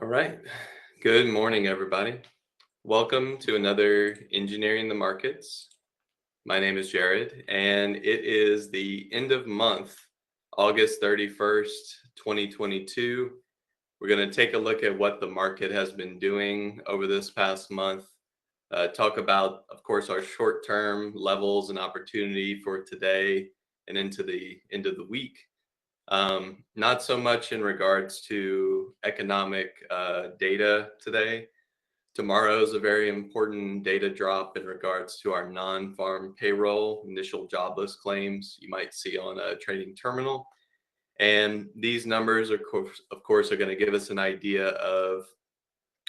All right. Good morning, everybody. Welcome to another Engineering the Markets. My name is Jared, and it is the end of month, August 31st, 2022. We're going to take a look at what the market has been doing over this past month, talk about, of course, our short-term levels and opportunity for today and into the end of the week. Not so much in regards to economic data today. Tomorrow is a very important data drop in regards to our non-farm payroll, initial jobless claims you might see on a trading terminal. And these numbers, of course, are going to give us an idea of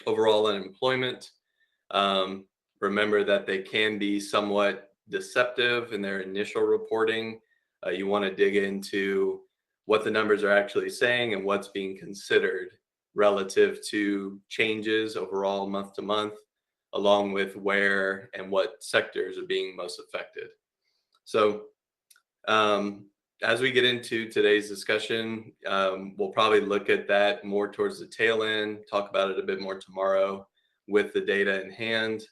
overall unemployment. Remember that they can be somewhat deceptive in their initial reporting. You want to dig into what the numbers are actually saying and what's being considered relative to changes overall month to month, along with where and what sectors are being most affected. So, as we get into today's discussion, we'll probably look at that more towards the tail end, talk about it a bit more tomorrow with the data in hand.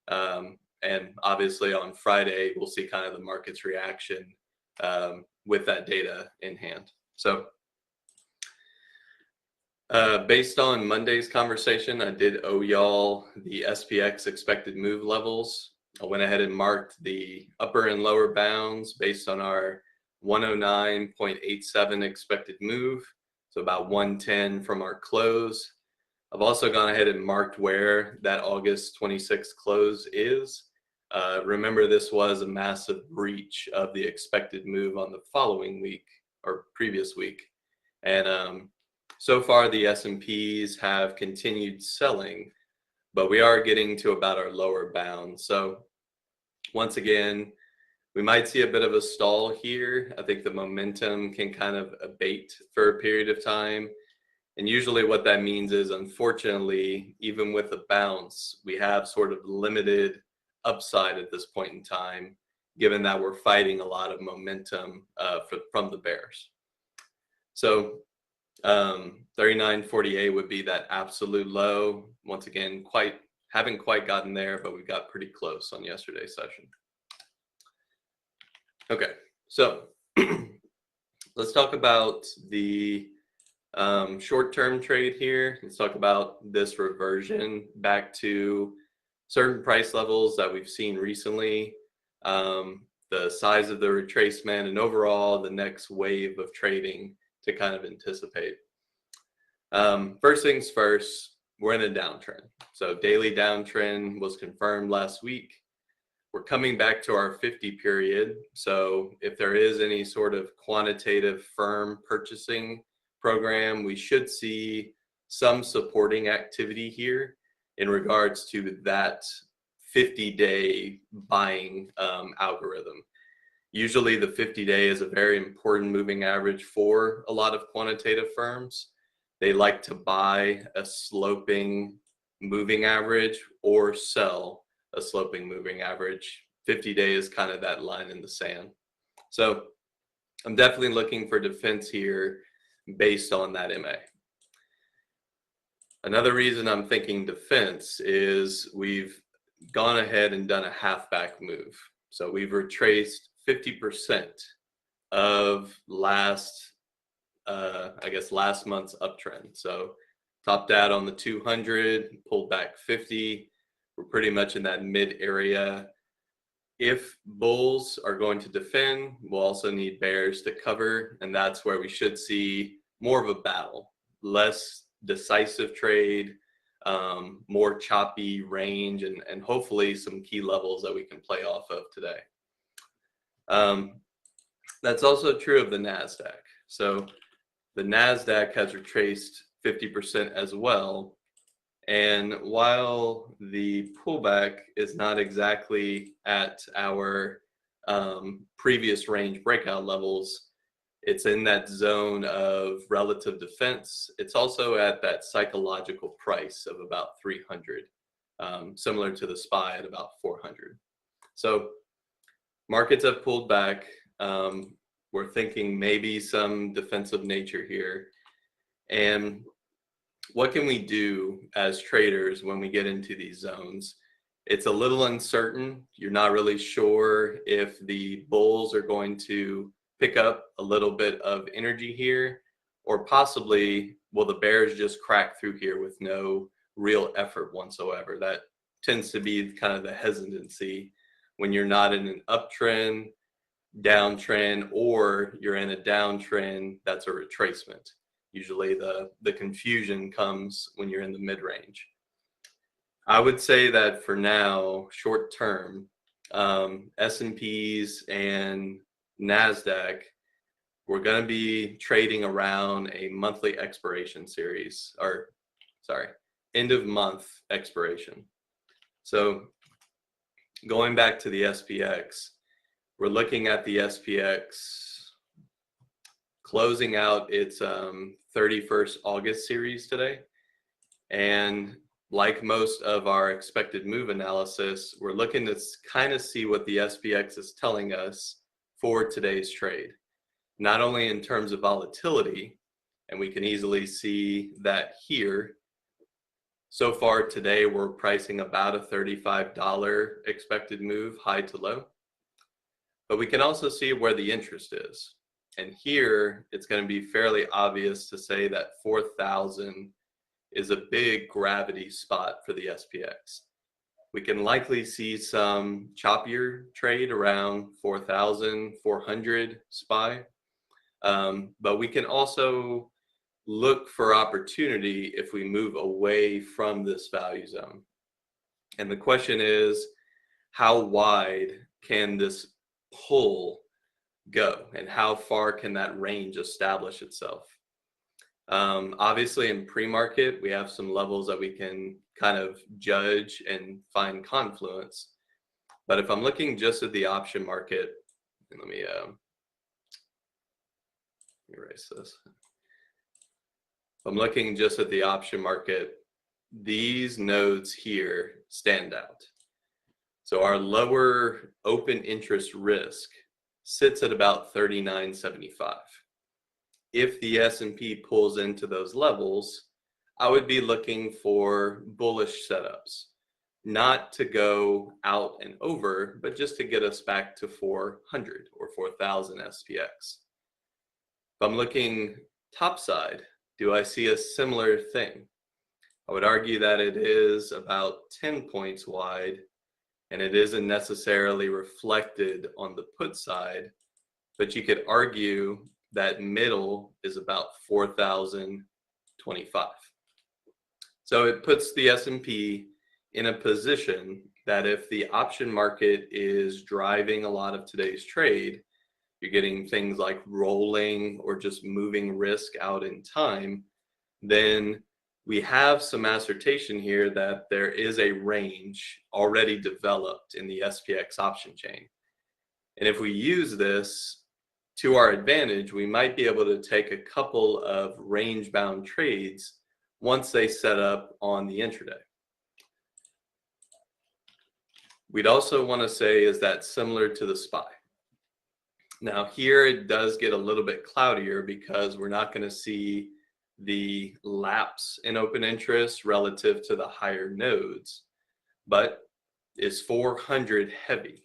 And obviously on Friday, we'll see kind of the market's reaction with that data in hand. So based on Monday's conversation, I did owe y'all the SPX expected move levels. I went ahead and marked the upper and lower bounds based on our 109.87 expected move, so about 110 from our close. I've also gone ahead and marked where that August 26th close is. Remember, this was a massive breach of the expected move on the following week or previous week. And so far, the S&Ps have continued selling, but we are getting to about our lower bound. So once again, we might see a bit of a stall here. I think the momentum can kind of abate for a period of time. And usually what that means is, unfortunately, even with a bounce, we have sort of limited upside at this point in time, given that we're fighting a lot of momentum from the bears. So 39.48 would be that absolute low. Once again, haven't quite gotten there, but we got pretty close on yesterday's session. Okay, so let's talk about the short-term trade here. Let's talk about this reversion back to certain price levels that we've seen recently, the size of the retracement, and overall the next wave of trading to kind of anticipate. First things first, we're in a downtrend. So daily downtrend was confirmed last week. We're coming back to our 50 period. So if there is any sort of quantitative firm purchasing program, we should see some supporting activity here in regards to that 50-day buying algorithm. Usually the 50-day is a very important moving average for a lot of quantitative firms. They like to buy a sloping moving average or sell a sloping moving average. 50-day is kind of that line in the sand. So I'm definitely looking for defense here based on that MA. Another reason I'm thinking defense is we've gone ahead and done a halfback move. So we've retraced 50% of last month's uptrend. So topped out on the 200, pulled back 50. We're pretty much in that mid area. If bulls are going to defend, we'll also need bears to cover, and that's where we should see more of a battle, less decisive trade, more choppy range, and hopefully some key levels that we can play off of today. That's also true of the NASDAQ. So the NASDAQ has retraced 50% as well. And while the pullback is not exactly at our previous range breakout levels, it's in that zone of relative defense. It's also at that psychological price of about 300, similar to the SPY at about 400. So markets have pulled back. We're thinking maybe some defensive nature here. And what can we do as traders when we get into these zones? It's a little uncertain. You're not really sure if the bulls are going to pick up a little bit of energy here, or possibly will the bears just crack through here with no real effort whatsoever. That tends to be kind of the hesitancy when you're not in an uptrend, downtrend, or you're in a downtrend that's a retracement. Usually the confusion comes when you're in the mid-range. I would say that for now, short term, S&Ps and NASDAQ, we're going to be trading around a monthly expiration series, or sorry, end of month expiration. So going back to the SPX, we're looking at the SPX closing out its 31st August series today. And like most of our expected move analysis, we're looking to kind of see what the SPX is telling us for today's trade. Not only in terms of volatility, and we can easily see that here. So far today, we're pricing about a $35 expected move, high to low. But we can also see where the interest is. And here, it's going to be fairly obvious to say that 4,000 is a big gravity spot for the SPX. We can likely see some choppier trade around 4,400 SPY. But we can also look for opportunity if we move away from this value zone. And the question is, how wide can this pull go, and how far can that range establish itself? Obviously in pre-market, we have some levels that we can kind of judge and find confluence. But if I'm looking just at the option market, and let me erase this. If I'm looking just at the option market, these nodes here stand out. So our lower open interest risk sits at about 39.75. If the S&P pulls into those levels, I would be looking for bullish setups, not to go out and over, but just to get us back to 400 or 4,000 SPX. If I'm looking topside, do I see a similar thing? I would argue that it is about 10 points wide, and it isn't necessarily reflected on the put side, but you could argue that middle is about 4,025. So it puts the S&P in a position that if the option market is driving a lot of today's trade, you're getting things like rolling or just moving risk out in time, then we have some assertion here that there is a range already developed in the SPX option chain. And if we use this to our advantage, we might be able to take a couple of range-bound trades once they set up on the intraday. We'd also want to say, is that similar to the SPY? Now here it does get a little bit cloudier because we're not going to see the lapse in open interest relative to the higher nodes. But is 400 heavy?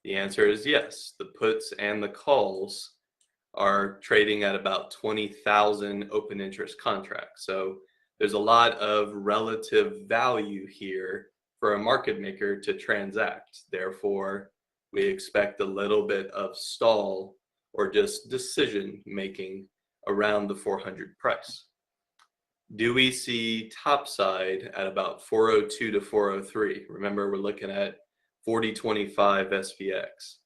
The answer is yes. The puts and the calls are trading at about 20,000 open interest contracts. So there's a lot of relative value here for a market maker to transact. Therefore, we expect a little bit of stall or just decision making around the 400 price. Do we see topside at about 402 to 403? Remember, we're looking at 40.25 SPX.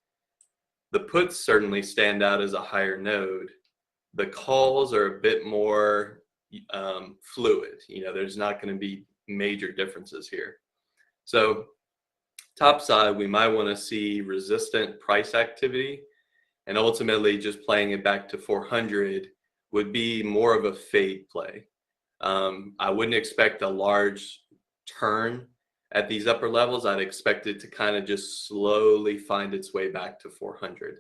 The puts certainly stand out as a higher node. The calls are a bit more fluid. There's not going to be major differences here. So topside, we might want to see resistant price activity, and ultimately just playing it back to 400 would be more of a fade play. I wouldn't expect a large turn at these upper levels. I'd expect it to kind of just slowly find its way back to 400.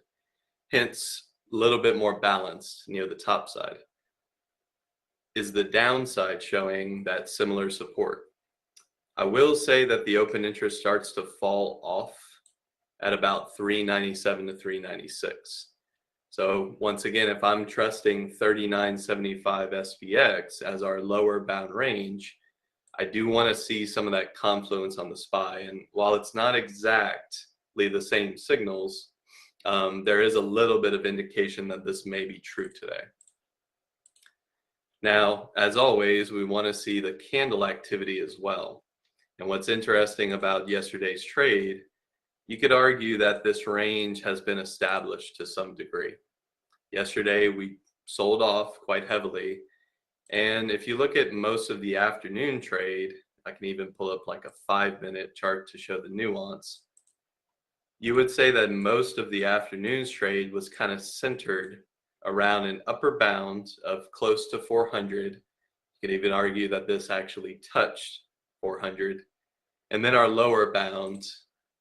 Hence, a little bit more balanced near the top side. is the downside showing that similar support? I will say that the open interest starts to fall off at about 397 to 396. So once again, if I'm trusting 39.75 SPX as our lower bound range, I do want to see some of that confluence on the SPY. And while it's not exactly the same signals, there is a little bit of indication that this may be true today. Now, as always, we want to see the candle activity as well. And what's interesting about yesterday's trade, you could argue that this range has been established to some degree. Yesterday, we sold off quite heavily. And if you look at most of the afternoon trade, I can even pull up like a 5-minute chart to show the nuance. You would say that most of the afternoon's trade was kind of centered around an upper bound of close to 400. You could even argue that this actually touched 400. And then our lower bound,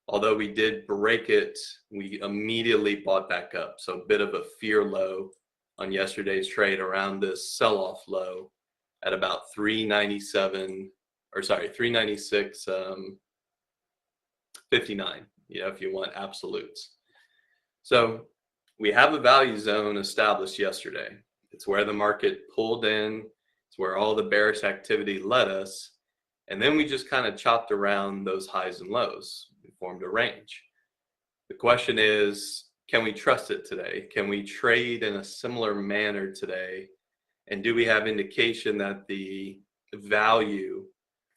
although we did break it, we immediately bought back up. So a bit of a fear low on yesterday's trade around this sell-off low at about 396.59, if you want absolutes. So we have a value zone established yesterday. It's where the market pulled in. It's where all the bearish activity led us. And then we just kind of chopped around those highs and lows. We formed a range. The question is, can we trust it today? Can we trade in a similar manner today? And do we have indication that the value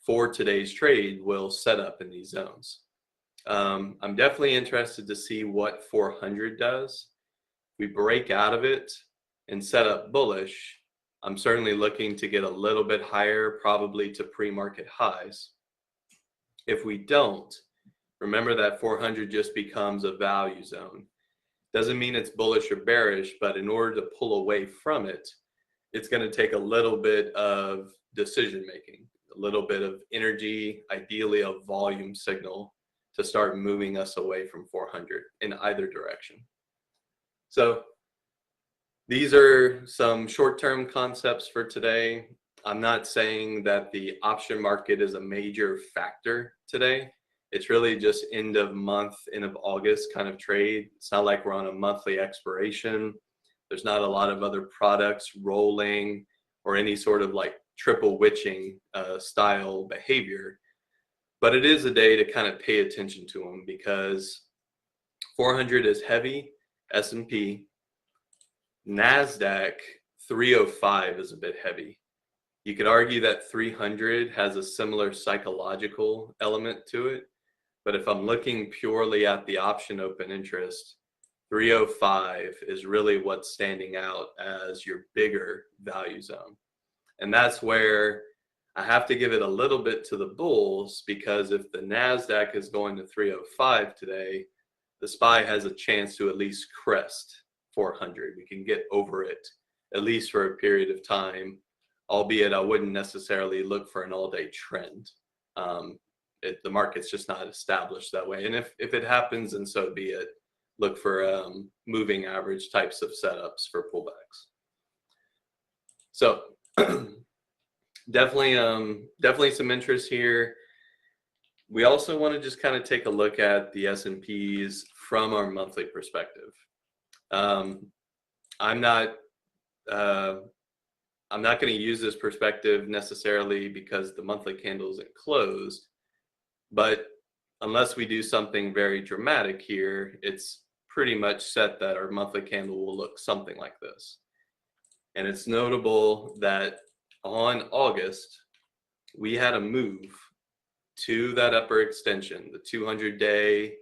for today's trade will set up in these zones? I'm definitely interested to see what 400 does. If we break out of it and set up bullish, I'm certainly looking to get a little bit higher, probably to pre-market highs. If we don't, remember that 400 just becomes a value zone. Doesn't mean it's bullish or bearish, but in order to pull away from it, it's going to take a little bit of decision making, a little bit of energy, ideally a volume signal to start moving us away from 400 in either direction. So these are some short-term concepts for today. I'm not saying that the option market is a major factor today. It's really just end of month, end of August kind of trade. It's not like we're on a monthly expiration. There's not a lot of other products rolling or any sort of like triple witching style behavior. But it is a day to kind of pay attention to them because 400 is heavy, S&P. NASDAQ 305 is a bit heavy. You could argue that 300 has a similar psychological element to it. But if I'm looking purely at the option open interest, 305 is really what's standing out as your bigger value zone. And that's where I have to give it a little bit to the bulls, because if the NASDAQ is going to 305 today, the SPY has a chance to at least crest 400. We can get over it, at least for a period of time, albeit I wouldn't necessarily look for an all-day trend. The market's just not established that way. And if it happens, and so be it, look for moving average types of setups for pullbacks. So definitely some interest here. We also want to just kind of take a look at the S&Ps from our monthly perspective. I'm not going to use this perspective necessarily because the monthly candle isn't closed, but unless we do something very dramatic here, it's pretty much set that our monthly candle will look something like this. And it's notable that on August, we had a move to that upper extension, the 200-day,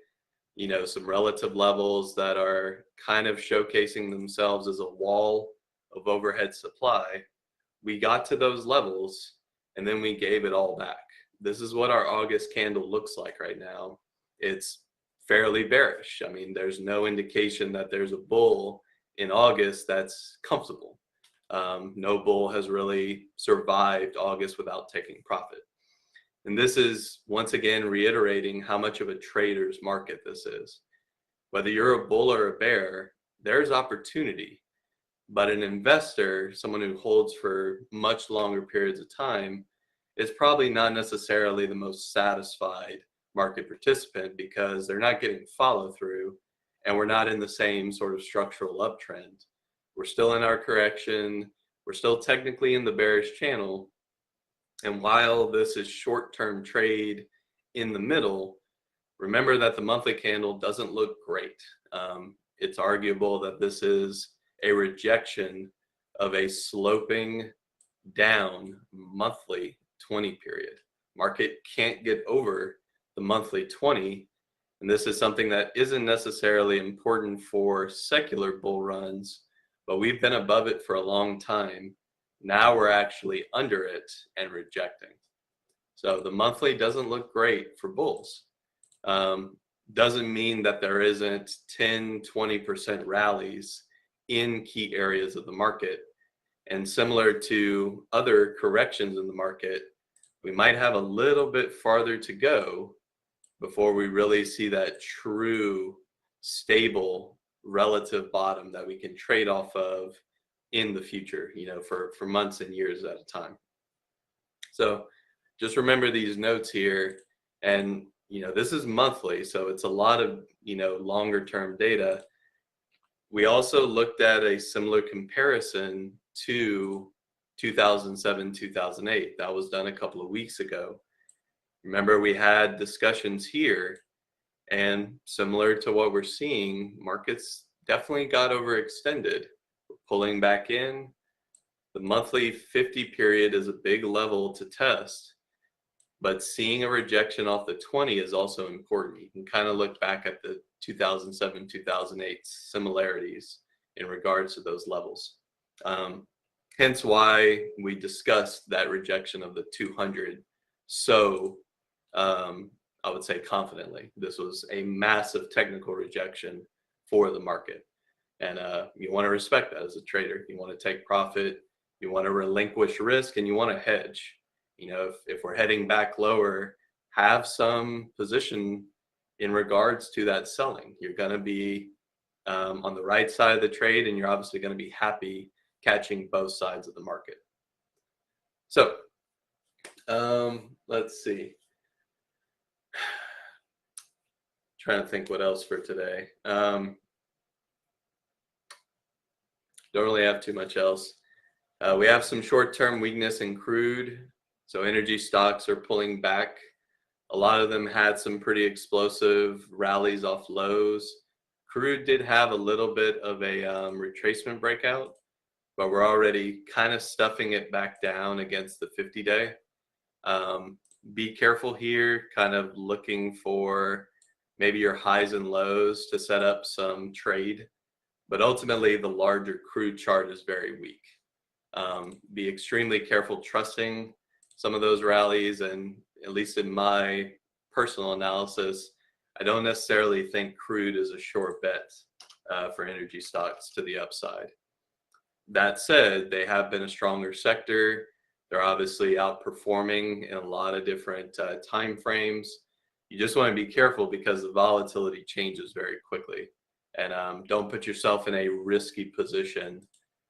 some relative levels that are kind of showcasing themselves as a wall of overhead supply. We got to those levels and then we gave it all back. This is what our August candle looks like right now. It's fairly bearish. I mean, there's no indication that there's a bull in August that's comfortable. No bull has really survived August without taking profit. And this is, once again, reiterating how much of a trader's market this is. Whether you're a bull or a bear, there's opportunity. But an investor, someone who holds for much longer periods of time, is probably not necessarily the most satisfied market participant because they're not getting follow through and we're not in the same sort of structural uptrend. We're still in our correction. We're still technically in the bearish channel. And while this is short-term trade in the middle, remember that the monthly candle doesn't look great. It's arguable that this is a rejection of a sloping down monthly 20 period. Market can't get over the monthly 20, and this is something that isn't necessarily important for secular bull runs, but we've been above it for a long time. Now we're actually under it and rejecting. So the monthly doesn't look great for bulls. Doesn't mean that there isn't 10, 20% rallies in key areas of the market. And similar to other corrections in the market, we might have a little bit farther to go before we really see that true stable relative bottom that we can trade off of in the future, for months and years at a time. So just remember these notes here. And, this is monthly, so it's a lot of, longer term data. We also looked at a similar comparison to 2007, 2008. That was done a couple of weeks ago. Remember, we had discussions here, and similar to what we're seeing, markets definitely got overextended. We're pulling back in. The monthly 50 period is a big level to test, but seeing a rejection off the 20 is also important. You can kind of look back at the 2007, 2008 similarities in regards to those levels. Hence why we discussed that rejection of the 200 so I would say confidently. This was a massive technical rejection for the market. And you want to respect that as a trader. You want to take profit, you want to relinquish risk, and you want to hedge. If we're heading back lower, have some position in regards to that selling. You're going to be on the right side of the trade, and you're obviously going to be happy catching both sides of the market. So let's see. Trying to think what else for today. Don't really have too much else. We have some short-term weakness in crude. So energy stocks are pulling back. A lot of them had some pretty explosive rallies off lows. Crude did have a little bit of a retracement breakout, but we're already kind of stuffing it back down against the 50-day. Be careful here, kind of looking for maybe your highs and lows to set up some trade. But ultimately, the larger crude chart is very weak. Be extremely careful trusting some of those rallies, and at least in my personal analysis, I don't necessarily think crude is a sure bet for energy stocks to the upside. That said, they have been a stronger sector. They're obviously outperforming in a lot of different time frames. You just want to be careful because the volatility changes very quickly. And don't put yourself in a risky position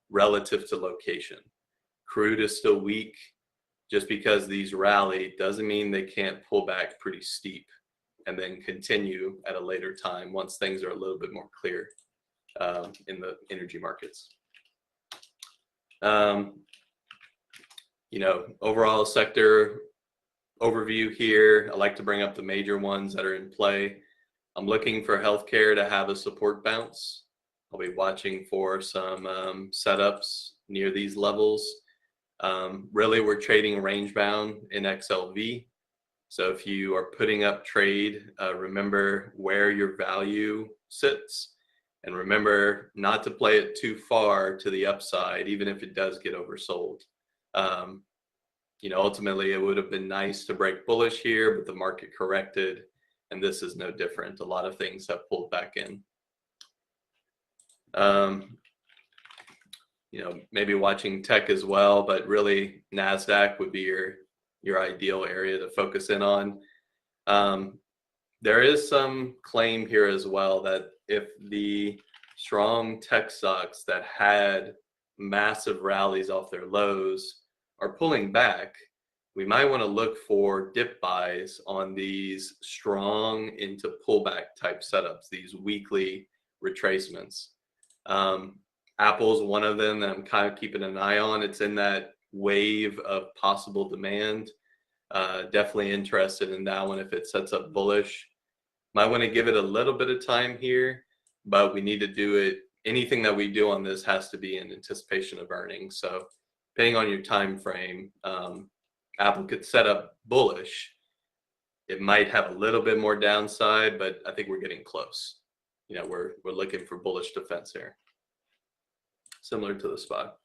relative to location. Crude is still weak. Just because these rally doesn't mean they can't pull back pretty steep and then continue at a later time once things are a little bit more clear in the energy markets. Overall sector overview here. I like to bring up the major ones that are in play. I'm looking for healthcare to have a support bounce. I'll be watching for some setups near these levels. Really, we're trading range bound in XLV. So if you are putting up trade, remember where your value sits, and remember not to play it too far to the upside, even if it does get oversold. Ultimately, it would have been nice to break bullish here, but the market corrected, and this is no different. A lot of things have pulled back in. Maybe watching tech as well, but really NASDAQ would be your ideal area to focus in on. There is some claim here as well that if the strong tech stocks that had massive rallies off their lows are pulling back, we might want to look for dip buys on these strong into pullback type setups, these weekly retracements. Apple's one of them that I'm kind of keeping an eye on. It's in that wave of possible demand. Definitely interested in that one if it sets up bullish. Might want to give it a little bit of time here, but we need to do it. Anything that we do on this has to be in anticipation of earnings. So depending on your time frame, Apple could set up bullish. It might have a little bit more downside, but I think we're getting close. We're looking for bullish defense here, similar to the spot.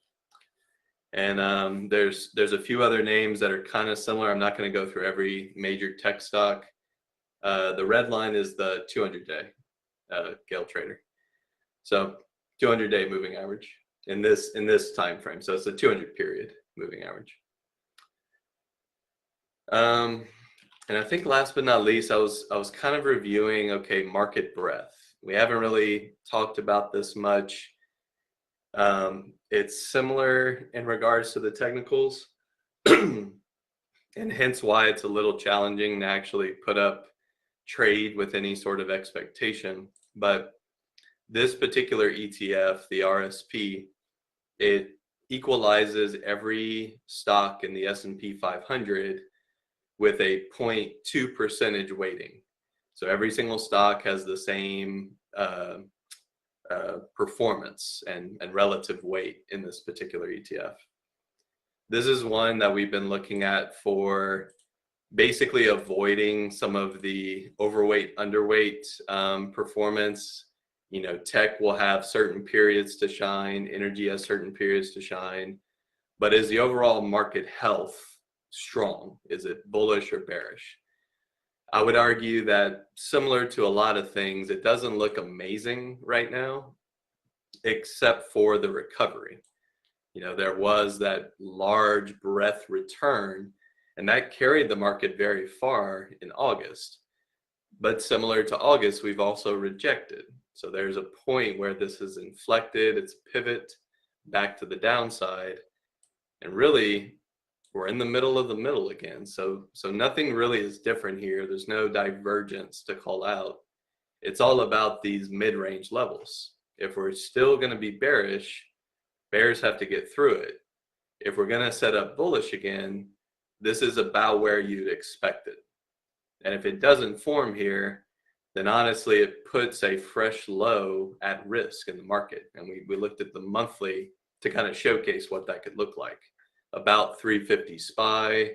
And there's a few other names that are kind of similar. I'm not going to go through every major tech stock. The red line is the 200-day Gale Trader. So 200-day moving average in this time frame. So it's the 200 period moving average. And I think last but not least, I was kind of reviewing, okay, market breadth. We haven't really talked about this much. It's similar in regards to the technicals, and hence why it's a little challenging to actually put up trade with any sort of expectation. But this particular ETF, the RSP, it equalizes every stock in the S&P 500 with a 0.2% weighting. So every single stock has the same performance and relative weight in this particular ETF. This is one that we've been looking at for basically avoiding some of the overweight, underweight performance. Tech will have certain periods to shine, energy has certain periods to shine, but is the overall market health strong? Is it bullish or bearish? I would argue that similar to a lot of things, it doesn't look amazing right now, except for the recovery. There was that large breadth return, and that carried the market very far in August. But similar to August, we've also rejected. So there's a point where this is inflected, it's pivot back to the downside, and really we're in the middle of the middle again. So nothing really is different here. There's no divergence to call out. It's all about these mid-range levels. If we're still going to be bearish, bears have to get through it. If we're going to set up bullish again, this is about where you'd expect it. And if it doesn't form here, then honestly, it puts a fresh low at risk in the market. And we looked at the monthly to kind of showcase what that could look like. About 350 SPY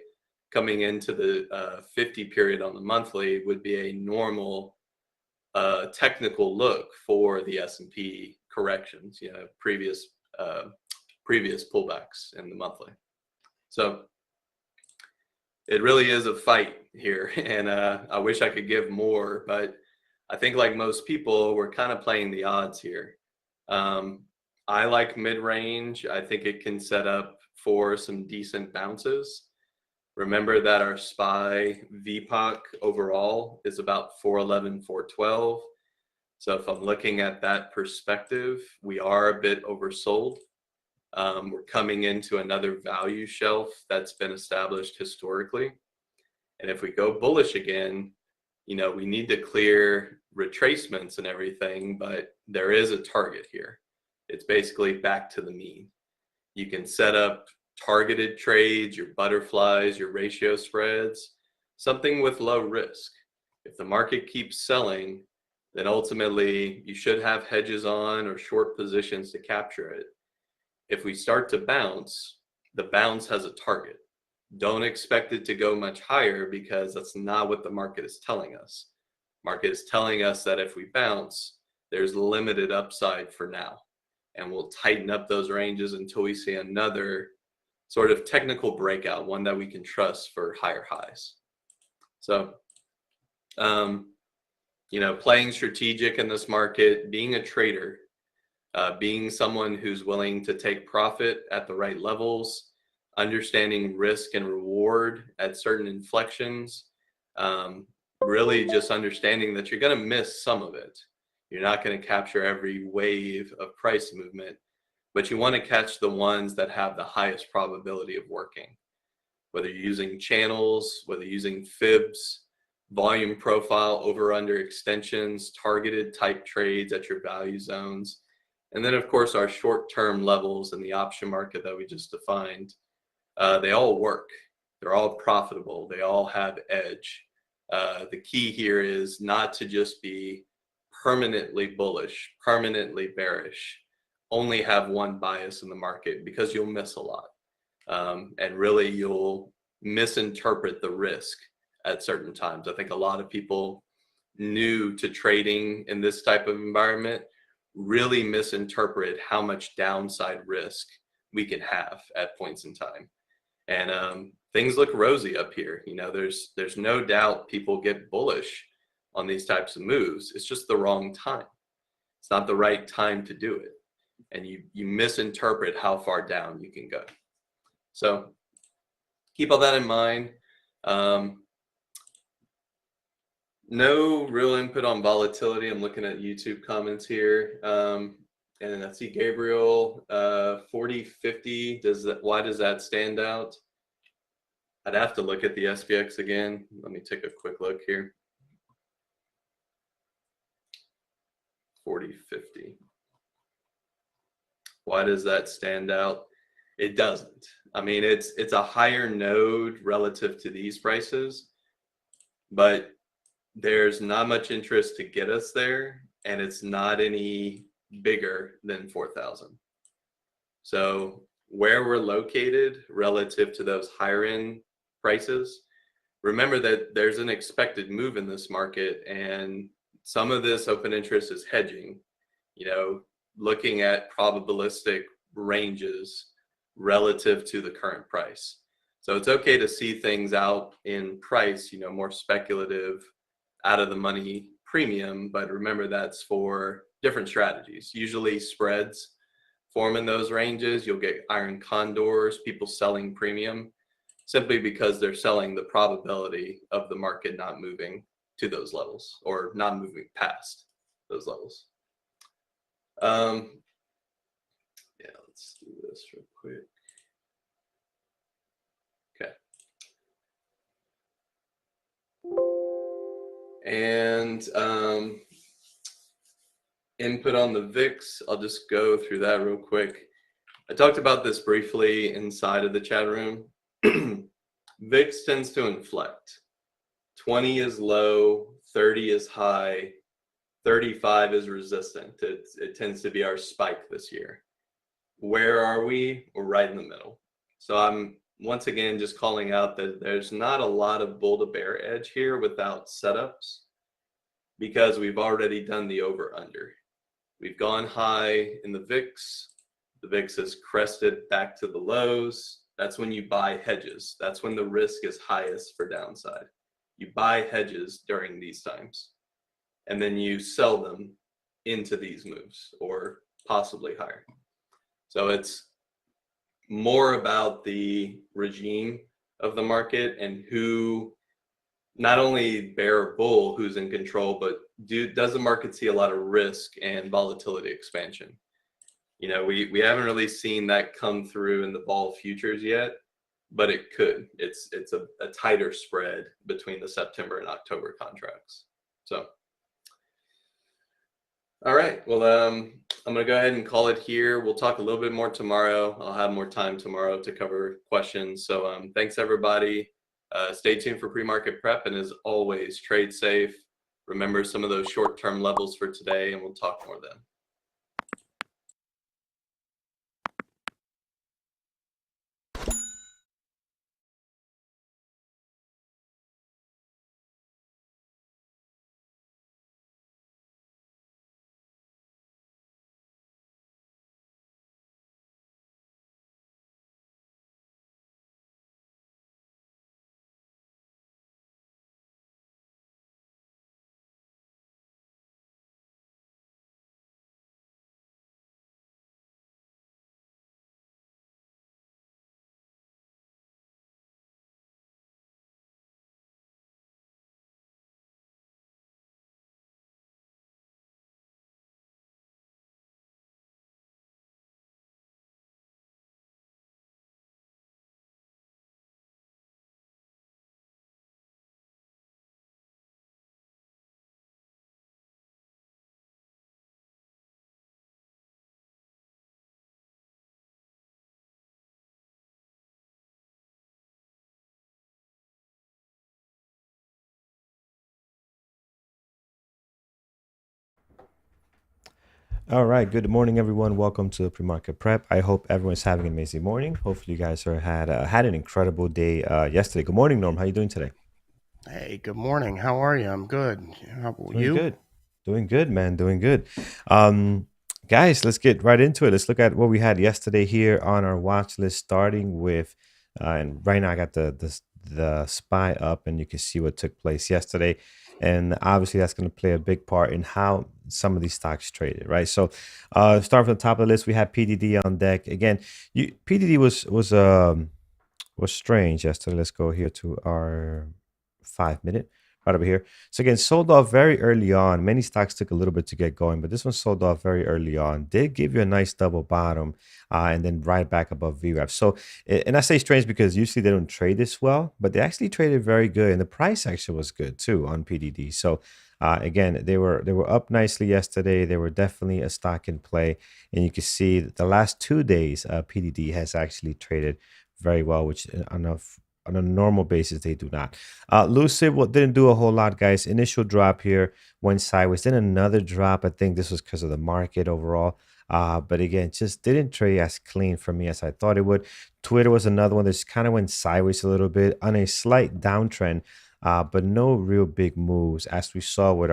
coming into the 50 period on the monthly would be a normal technical look for the S&P corrections, previous pullbacks in the monthly. So it really is a fight here, and I wish I could give more, but I think like most people, we're kind of playing the odds here. I like mid-range. I think it can set up for some decent bounces. Remember that our SPY VPOC overall is about 411, 412. So if I'm looking at that perspective, we are a bit oversold. We're coming into another value shelf that's been established historically. And if we go bullish again, we need to clear retracements and everything, but there is a target here. It's basically back to the mean. You can set up targeted trades, your butterflies, your ratio spreads, something with low risk. If the market keeps selling, then ultimately you should have hedges on or short positions to capture it. If we start to bounce, the bounce has a target. Don't expect it to go much higher because that's not what the market is telling us. Market is telling us that if we bounce, there's limited upside for now. And we'll tighten up those ranges until we see another sort of technical breakout, one that we can trust for higher highs. So, playing strategic in this market, being a trader, being someone who's willing to take profit at the right levels, understanding risk and reward at certain inflections, really just understanding that you're going to miss some of it. You're not going to capture every wave of price movement, but you want to catch the ones that have the highest probability of working. Whether you're using channels, whether you're using fibs, volume profile, over under extensions, targeted type trades at your value zones. And then of course our short-term levels in the option market that we just defined, they all work. They're all profitable. They all have edge. The key here is not to just be permanently bullish, permanently bearish, only have one bias in the market, because you'll miss a lot. And really you'll misinterpret the risk at certain times. I think a lot of people new to trading in this type of environment really misinterpret how much downside risk we can have at points in time. And things look rosy up here. You know, there's no doubt people get bullish on these types of moves. It's just the wrong time. It's not the right time to do it. And you misinterpret how far down you can go. So keep all that in mind. No real input on volatility. I'm looking at YouTube comments here. And I see Gabriel, 40.50. Why does that stand out? I'd have to look at the SPX again. Let me take a quick look here. 40.50. Why does that stand out? It doesn't. I mean, it's a higher node relative to these prices, but there's not much interest to get us there, and it's not any bigger than 4,000. So where we're located relative to those higher end prices, remember that there's an expected move in this market, and some of this open interest is hedging, you know, looking at probabilistic ranges relative to the current price. So it's okay to see things out in price, you know, more speculative, out of the money premium, but remember that's for different strategies. Usually spreads form in those ranges. You'll get iron condors, people selling premium, simply because they're selling the probability of the market not moving to those levels or not moving past those levels. Yeah, let's do this real quick. Okay. And input on the VIX, I'll just go through that real quick. I talked about this briefly inside of the chat room. VIX tends to inflect. 20 is low, 30 is high, 35 is resistant. It tends to be our spike this year. Where are we? We're right in the middle. So I'm once again just calling out that there's not a lot of bull to bear edge here without setups, because we've already done the over under. We've gone high in the VIX. The VIX has crested back to the lows. That's when you buy hedges. That's when the risk is highest for downside. You buy hedges during these times, and then you sell them into these moves or possibly higher. So it's more about the regime of the market and who, not only bear or bull, who's in control, but does the market see a lot of risk and volatility expansion? You know, we haven't really seen that come through in the vol futures yet, but it could. It's a tighter spread between the September and October contracts. So, all right. Well, I'm going to go ahead and call it here. We'll talk a little bit more tomorrow. I'll have more time tomorrow to cover questions. So thanks, everybody. Stay tuned for pre-market prep. And as always, trade safe. Remember some of those short-term levels for today, and we'll talk more then. All right. Good morning, everyone. Welcome to PreMarket Prep. I hope everyone's having an amazing morning. Hopefully, you guys had an incredible day yesterday. Good morning, Norm. How you doing today? Hey, good morning. How are you? I'm good. How about Doing you? good. Doing good, man. Doing good. Um, Guys, let's get right into it. Let's look at what we had yesterday here on our watch list, starting with, and right now I got the spy up, and you can see what took place yesterday, and obviously that's going to play a big part in how some of these stocks traded, right? So, start from the top of the list, we had PDD on deck again. PDD was strange yesterday. Let's go here to our 5 minute right over here. So again, sold off very early on. Many stocks took a little bit to get going, but this one sold off very early on. Did give you a nice double bottom, and then right back above VRAP. So, and I say strange because usually they don't trade this well, but they actually traded very good, and the price action was good too on PDD. So. Again, they were up nicely yesterday. They were definitely a stock in play, and you can see that the last 2 days, PDD has actually traded very well, which on a normal basis they do not. Lucid didn't do a whole lot, guys. Initial drop here went sideways, then another drop. I think this was because of the market overall. But again, just didn't trade as clean for me as I thought it would. Twitter was another one that just kind of went sideways a little bit on a slight downtrend, but no real big moves as we saw with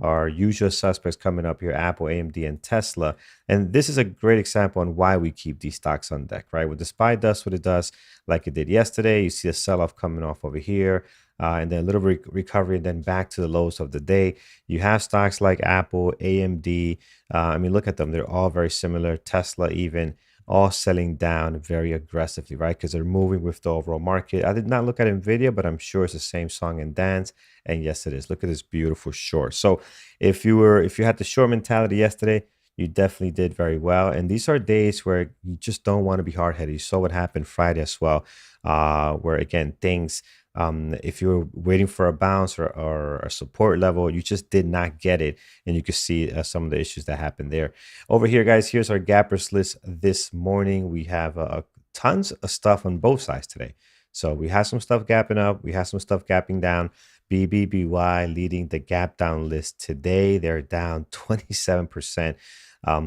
our usual suspects coming up here: Apple, AMD, and Tesla. And this is a great example on why we keep these stocks on deck, right? When the SPY does what it does, like it did yesterday, you see a sell off coming off over here, and then a little recovery, and then back to the lows of the day. You have stocks like Apple, AMD. I mean, look at them; they're all very similar. Tesla, even. All selling down very aggressively, right? Because they're moving with the overall market. I did not look at Nvidia, but I'm sure it's the same song and dance. And yes, it is. Look at this beautiful short. So if you had the short mentality yesterday, you definitely did very well. And these are days where you just don't want to be hard headed. You saw what happened Friday as well, where again things. If you were waiting for a bounce or a support level, you just did not get it, and you could see some of the issues that happened there. Over here, guys, here's our gappers list this morning. We have tons of stuff on both sides today. So we have some stuff gapping up, we have some stuff gapping down. BBBY leading the gap down list today. They're down 27%.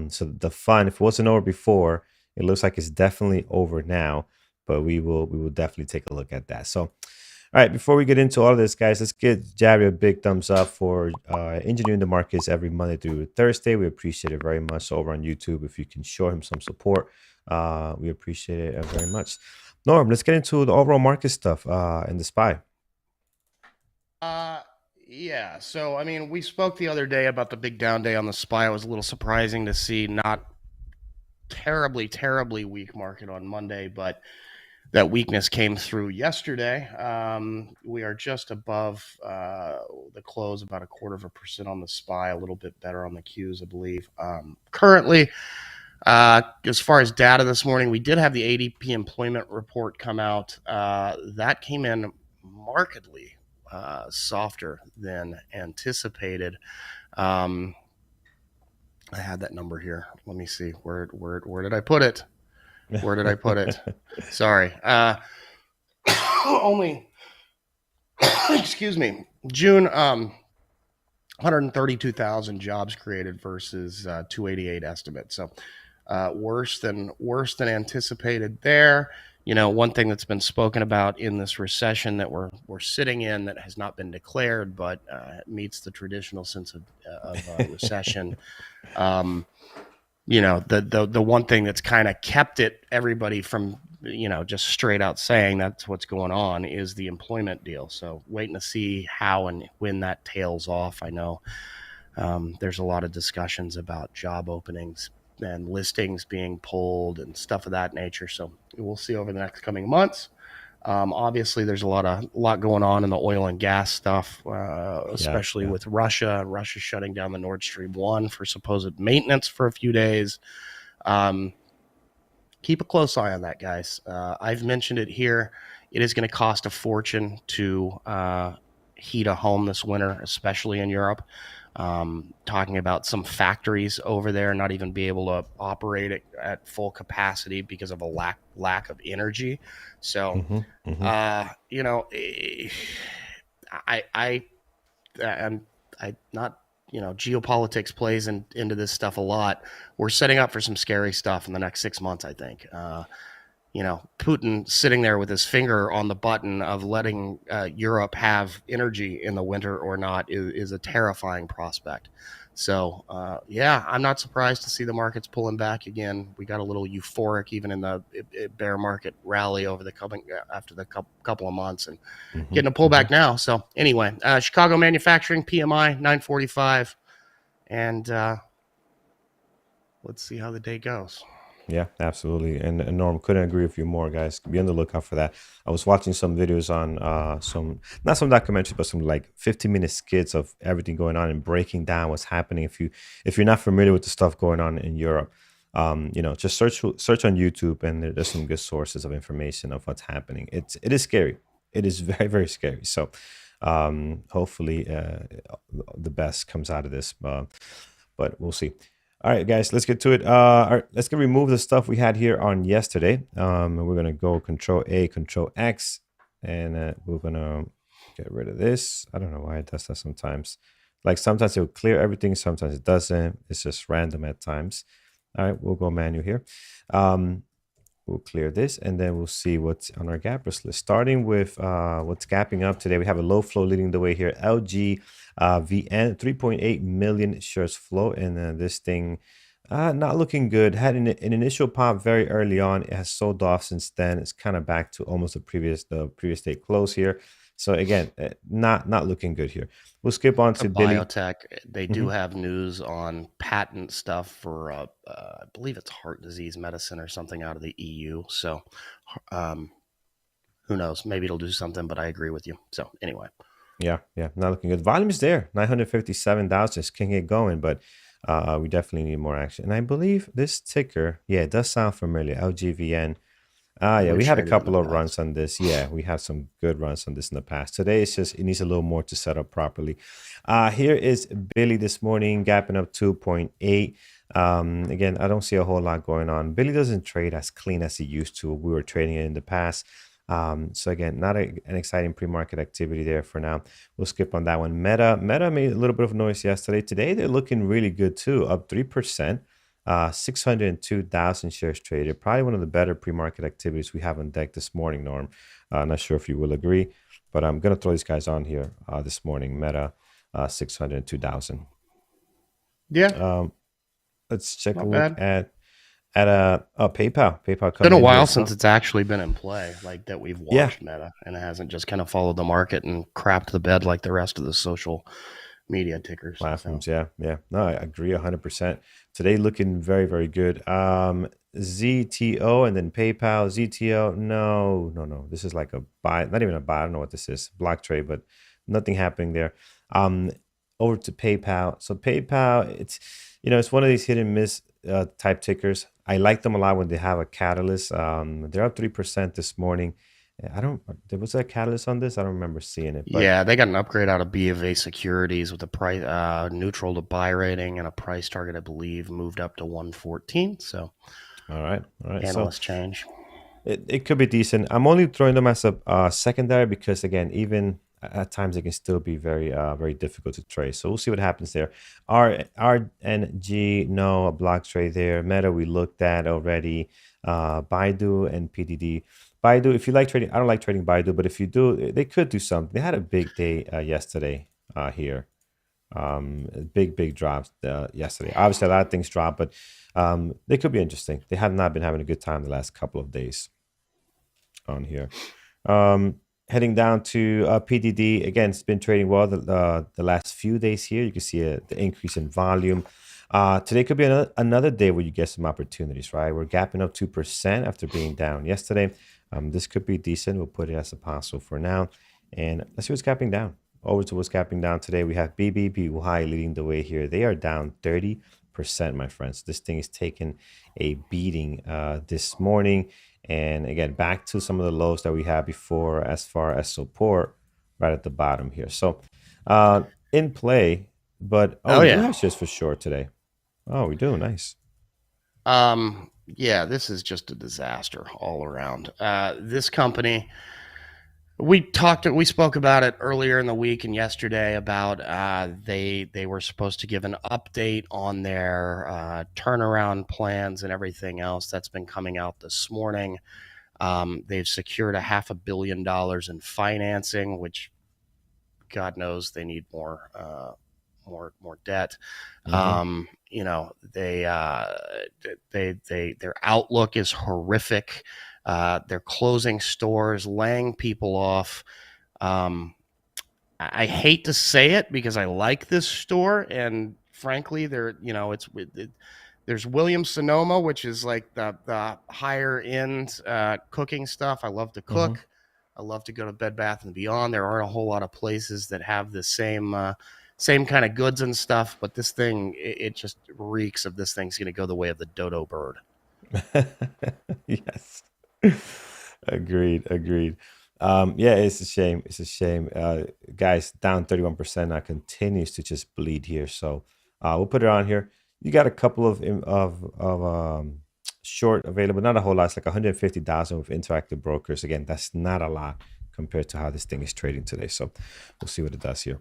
So the fun, if it wasn't over before, it looks like it's definitely over now. But we will definitely take a look at that. So, all right, before we get into all of this, guys, let's give Javi a big thumbs up for engineering the markets every Monday through Thursday. We appreciate it very much. So over on YouTube, if you can show him some support, we appreciate it very much. Norm, let's get into the overall market stuff and the spy. Uh, yeah. So, I mean, we spoke the other day about the big down day on the SPY. It was a little surprising to see not terribly weak market on Monday, but that weakness came through yesterday. We are just above the close, about 0.25% on the SPY, a little bit better on the Qs, I believe. Currently, as far as data this morning, we did have the ADP employment report come out. That came in markedly softer than anticipated. Um, I had that number here. Let me see. Where did I put it? Where did I put it? Sorry. Only, excuse me, June, 132,000 jobs created versus 288 estimate. So worse than anticipated there. You know, one thing that's been spoken about in this recession that we're sitting in that has not been declared, but meets the traditional sense of recession. Um, you know, the one thing that's kind of kept everybody from just straight out saying that's what's going on is the employment deal. So waiting to see how and when that tails off. I know there's a lot of discussions about job openings and listings being pulled and stuff of that nature. So we'll see over the next coming months. Obviously, there's a lot going on in the oil and gas stuff, Yeah, especially yeah. with Russia. Russia shutting down the Nord Stream 1 for supposed maintenance for a few days. Um, Keep a close eye on that, guys. I've mentioned it here. It is going to cost a fortune to heat a home this winter, especially in Europe. Talking about some factories over there not even be able to operate at full capacity because of a lack of energy. So, Hmm. Hmm. you know, I am I not geopolitics plays into this stuff a lot. We're setting up for some scary stuff in the next 6 months, I think. Putin sitting there with his finger on the button of letting Europe have energy in the winter or not is a terrifying prospect. So, I'm not surprised to see the markets pulling back again. We got a little euphoric even in the bear market rally after the couple of months, and getting a pullback now. So anyway, Chicago manufacturing PMI 945, and let's see how the day goes. Yeah, absolutely. And Norm, couldn't agree with you more, guys. Be on the lookout for that. I was watching some videos on not some documentaries, but some like 15-minute skits of everything going on and breaking down what's happening. If you're not familiar with the stuff going on in Europe, just search on YouTube, and there's some good sources of information of what's happening. It is scary. It is very, very scary. So hopefully the best comes out of this, but we'll see. All right, guys, let's get to it. All right, let's remove the stuff we had here on yesterday. And we're gonna go Control A, Control X, and we're gonna get rid of this. I don't know why it does that sometimes. Like sometimes it will clear everything, sometimes it doesn't. It's just random at times. All right, we'll go manual here. We'll clear this, and then we'll see what's on our gappers list. Starting with what's gapping up today, we have a low flow leading the way here. LG VN 3.8 million shares flow, and this thing not looking good. Had an initial pop very early on. It has sold off since then. It's kind of back to almost the previous day close here. So again, not looking good here. We'll skip on to Billy. Biotech. They do have news on patent stuff for, I believe it's heart disease medicine or something out of the EU. So, who knows? Maybe it'll do something. But I agree with you. So anyway, yeah, not looking good. Volume is there, 957,000. Can get going, but we definitely need more action. And I believe this ticker, it does sound familiar. LGVN. Yeah, we had a couple of runs on this. Yeah, we had some good runs on this in the past. Today, it's just, it needs a little more to set up properly. Here is Billy this morning, gapping up 2.8. Again, I don't see a whole lot going on. Billy doesn't trade as clean as he used to. We were trading it in the past. So again, not an exciting pre-market activity there for now. We'll skip on that one. Meta made a little bit of noise yesterday. Today, they're looking really good too, up 3%. 602,000 shares traded. Probably one of the better pre-market activities we have on deck this morning, Norm. Not sure if you will agree, but I'm going to throw these guys on here this morning. Meta, 602,000. Yeah. Let's check a look at PayPal. It's been a while since it's actually been in play, like that we've watched Meta, and it hasn't just kind of followed the market and crapped the bed like the rest of the social media tickers, platforms. So. Yeah. No, I agree 100%. Today looking very, very good. ZTO and then PayPal. ZTO, no. This is like a buy, not even a buy. I don't know what this is. Block trade, but nothing happening there. Over to PayPal. So PayPal, it's one of these hit and miss type tickers. I like them a lot when they have a catalyst. They're up 3% this morning. There was a catalyst on this. I don't remember seeing it. But yeah, they got an upgrade out of B of A Securities with a price neutral to buy rating and a price target, I believe, moved up to 114. So, all right. Analyst change. It could be decent. I'm only throwing them as a secondary because, again, even at times they can still be very, very difficult to trade. So we'll see what happens there. RNG, no, a block trade there. Meta, we looked at already. Baidu and PDD. Baidu, if you like trading, I don't like trading Baidu, but if you do, they could do something. They had a big day yesterday here. Big drops yesterday. Obviously, a lot of things dropped, but they could be interesting. They have not been having a good time the last couple of days on here. Heading down to PDD, again, it's been trading well the last few days here. You can see the increase in volume. Today could be another day where you get some opportunities, right? We're gapping up 2% after being down yesterday. This could be decent. We'll put it as a possible for now. And let's see what's gapping down. Over to what's gapping down today. We have BBBY leading the way here. They are down 30%, my friends. This thing is taking a beating this morning. And again, back to some of the lows that we had before as far as support right at the bottom here. So in play, but we do have shares for sure today. Oh, we do. Nice. Yeah, this is just a disaster all around. This company, We spoke about it earlier in the week and yesterday about they were supposed to give an update on their turnaround plans and everything else that's been coming out this morning. They've secured $500 million in financing, which God knows they need more debt. Mhm. Their outlook is horrific. They're closing stores, laying people off. I hate to say it because I like this store, and frankly, there's Williams Sonoma, which is like the higher end cooking stuff. I love to Mhm. cook. I love to go to Bed Bath and Beyond. There aren't a whole lot of places that have the same kind of goods and stuff, but this thing it just reeks of this thing's going to go the way of the dodo bird. Yes. Agreed. Yeah, it's a shame. It's a shame. Guys, down 31% now, continues to just bleed here. So we'll put it on here. You got a couple of short available, not a whole lot. It's like 150,000 with interactive brokers. Again, that's not a lot compared to how this thing is trading today. So we'll see what it does here.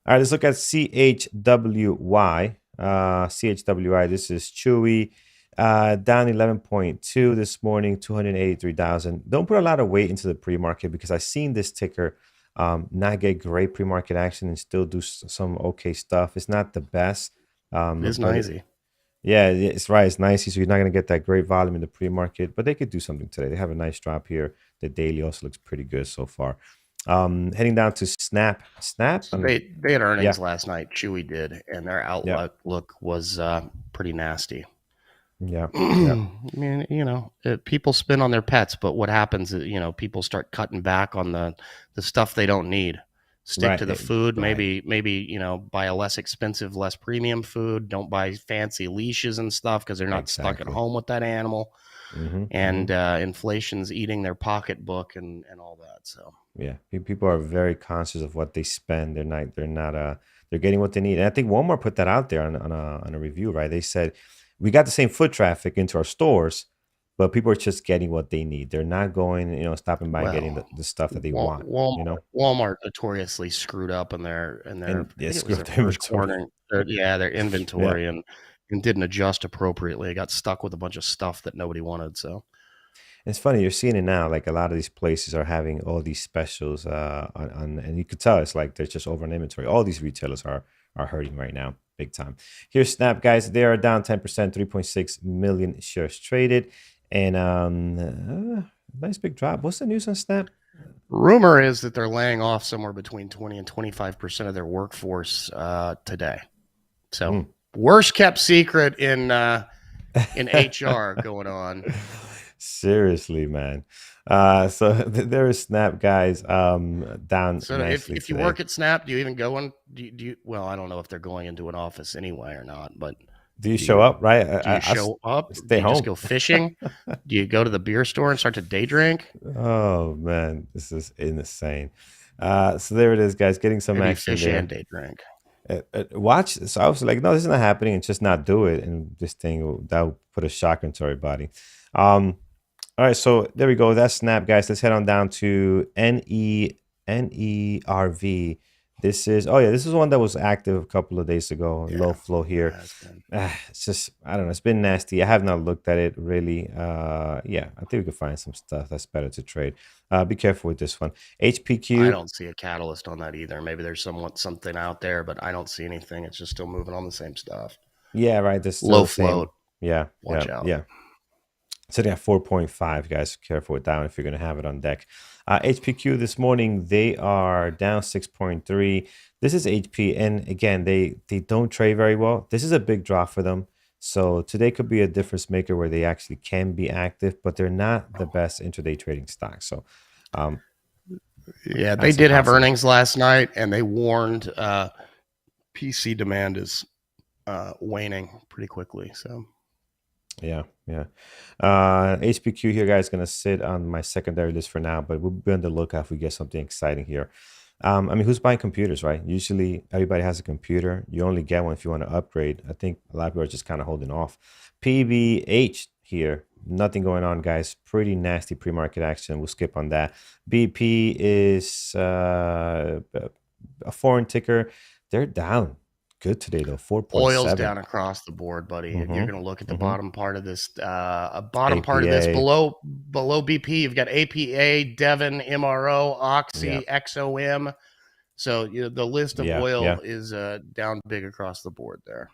All right, let's look at CHWY. CHWI, this is Chewy. Down 11.2 this morning, 283,000. Don't put a lot of weight into the pre-market because I've seen this ticker not get great pre-market action and still do some okay stuff. It's not the best. It's But noisy. yeah, it's right. It's nicey, so you're not going to get that great volume in the pre-market, but they could do something today. They have a nice drop here. The daily also looks pretty good so far. Heading down to Snap. So they had earnings Yeah. last night. Chewy did, and their outlook was pretty nasty. Yeah. I mean, people spend on their pets, but what happens is, people start cutting back on the stuff they don't need. Stick Right. to the food. Right. Maybe buy a less expensive, less premium food. Don't buy fancy leashes and stuff because they're not stuck at Exactly. home with that animal. Mm-hmm. And inflation's eating their pocketbook and all that. So Yeah, people are very conscious of what they spend. They're getting what they need. And I think Walmart put that out there on a review, right? They said we got the same foot traffic into our stores, but people are just getting what they need. They're not going, stopping by and getting well, the stuff that they want, Walmart notoriously screwed up in their and I think it screw was up their the first inventory. quarter. Their Yeah. inventory and didn't adjust appropriately. It got stuck with a bunch of stuff that nobody wanted. So It's funny, you're seeing it now. Like a lot of these places are having all these specials and you could tell it's like they're just over on inventory. All these retailers are hurting right now, big time. Here's Snap, guys. They are down 10%, 3.6 million shares traded, and nice big drop. What's the news on Snap? rumor is that they're laying off somewhere between 20 and 25% of their workforce today. So worst kept secret in HR going on. Seriously, man. So there is Snap, guys. Down So nicely if you today. work at Snap, do you even go in? Do you? Well, I don't know if they're going into an office anyway or not, but Do you show up? Right? do you show up? Stay Do you home. just go fishing? Do you go to the beer store and start to day drink? Oh man, this is insane. So there it is, guys. Getting some Maybe action fish there. and day drink. Watch. So I was like, no, this is not happening, and just not do it. And this thing that would put a shock into everybody. All right, so there we go. That's Snap, guys. Let's head on down to NERV. This is one that was active a couple of days ago. Yeah, Low flow here. It's just I don't know. It's been nasty. I have not looked at it really. Yeah, I think we could find some stuff that's better to trade. Be careful with this one. HPQ. I don't see a catalyst on that either. Maybe there's something out there, but I don't see anything. It's just still moving on the same stuff. Yeah, right. There's still Low the same. float. Yeah, Watch out. Yeah. Sitting at 4.5, guys. Careful with that one if you're going to have it on deck. HPQ this morning, they are down 6.3. This is HP, and again, they don't trade very well. This is a big drop for them. So today could be a difference maker where they actually can be active, but they're not the best intraday trading stock. So, yeah, they did have earnings last night, and they warned PC demand is waning pretty quickly. So. Yeah. HPQ here, guys, going to sit on my secondary list for now, but we'll be on the lookout if we get something exciting here. I mean, who's buying computers, right? Usually everybody has a computer. You only get one if you want to upgrade. I think a lot of people are just kind of holding off. PBH here, nothing going on, guys. Pretty nasty pre-market action. We'll skip on that. BP is a foreign ticker. They're down good today though, Oil's 4.7. down across the board, buddy. If you're Mm-hmm. going to look at the Mm-hmm. bottom part of this, APA. below BP, you've got APA, Devon, MRO, Oxy, Yeah. XOM. So the list of Yeah. oil Yeah. is down big across the board there.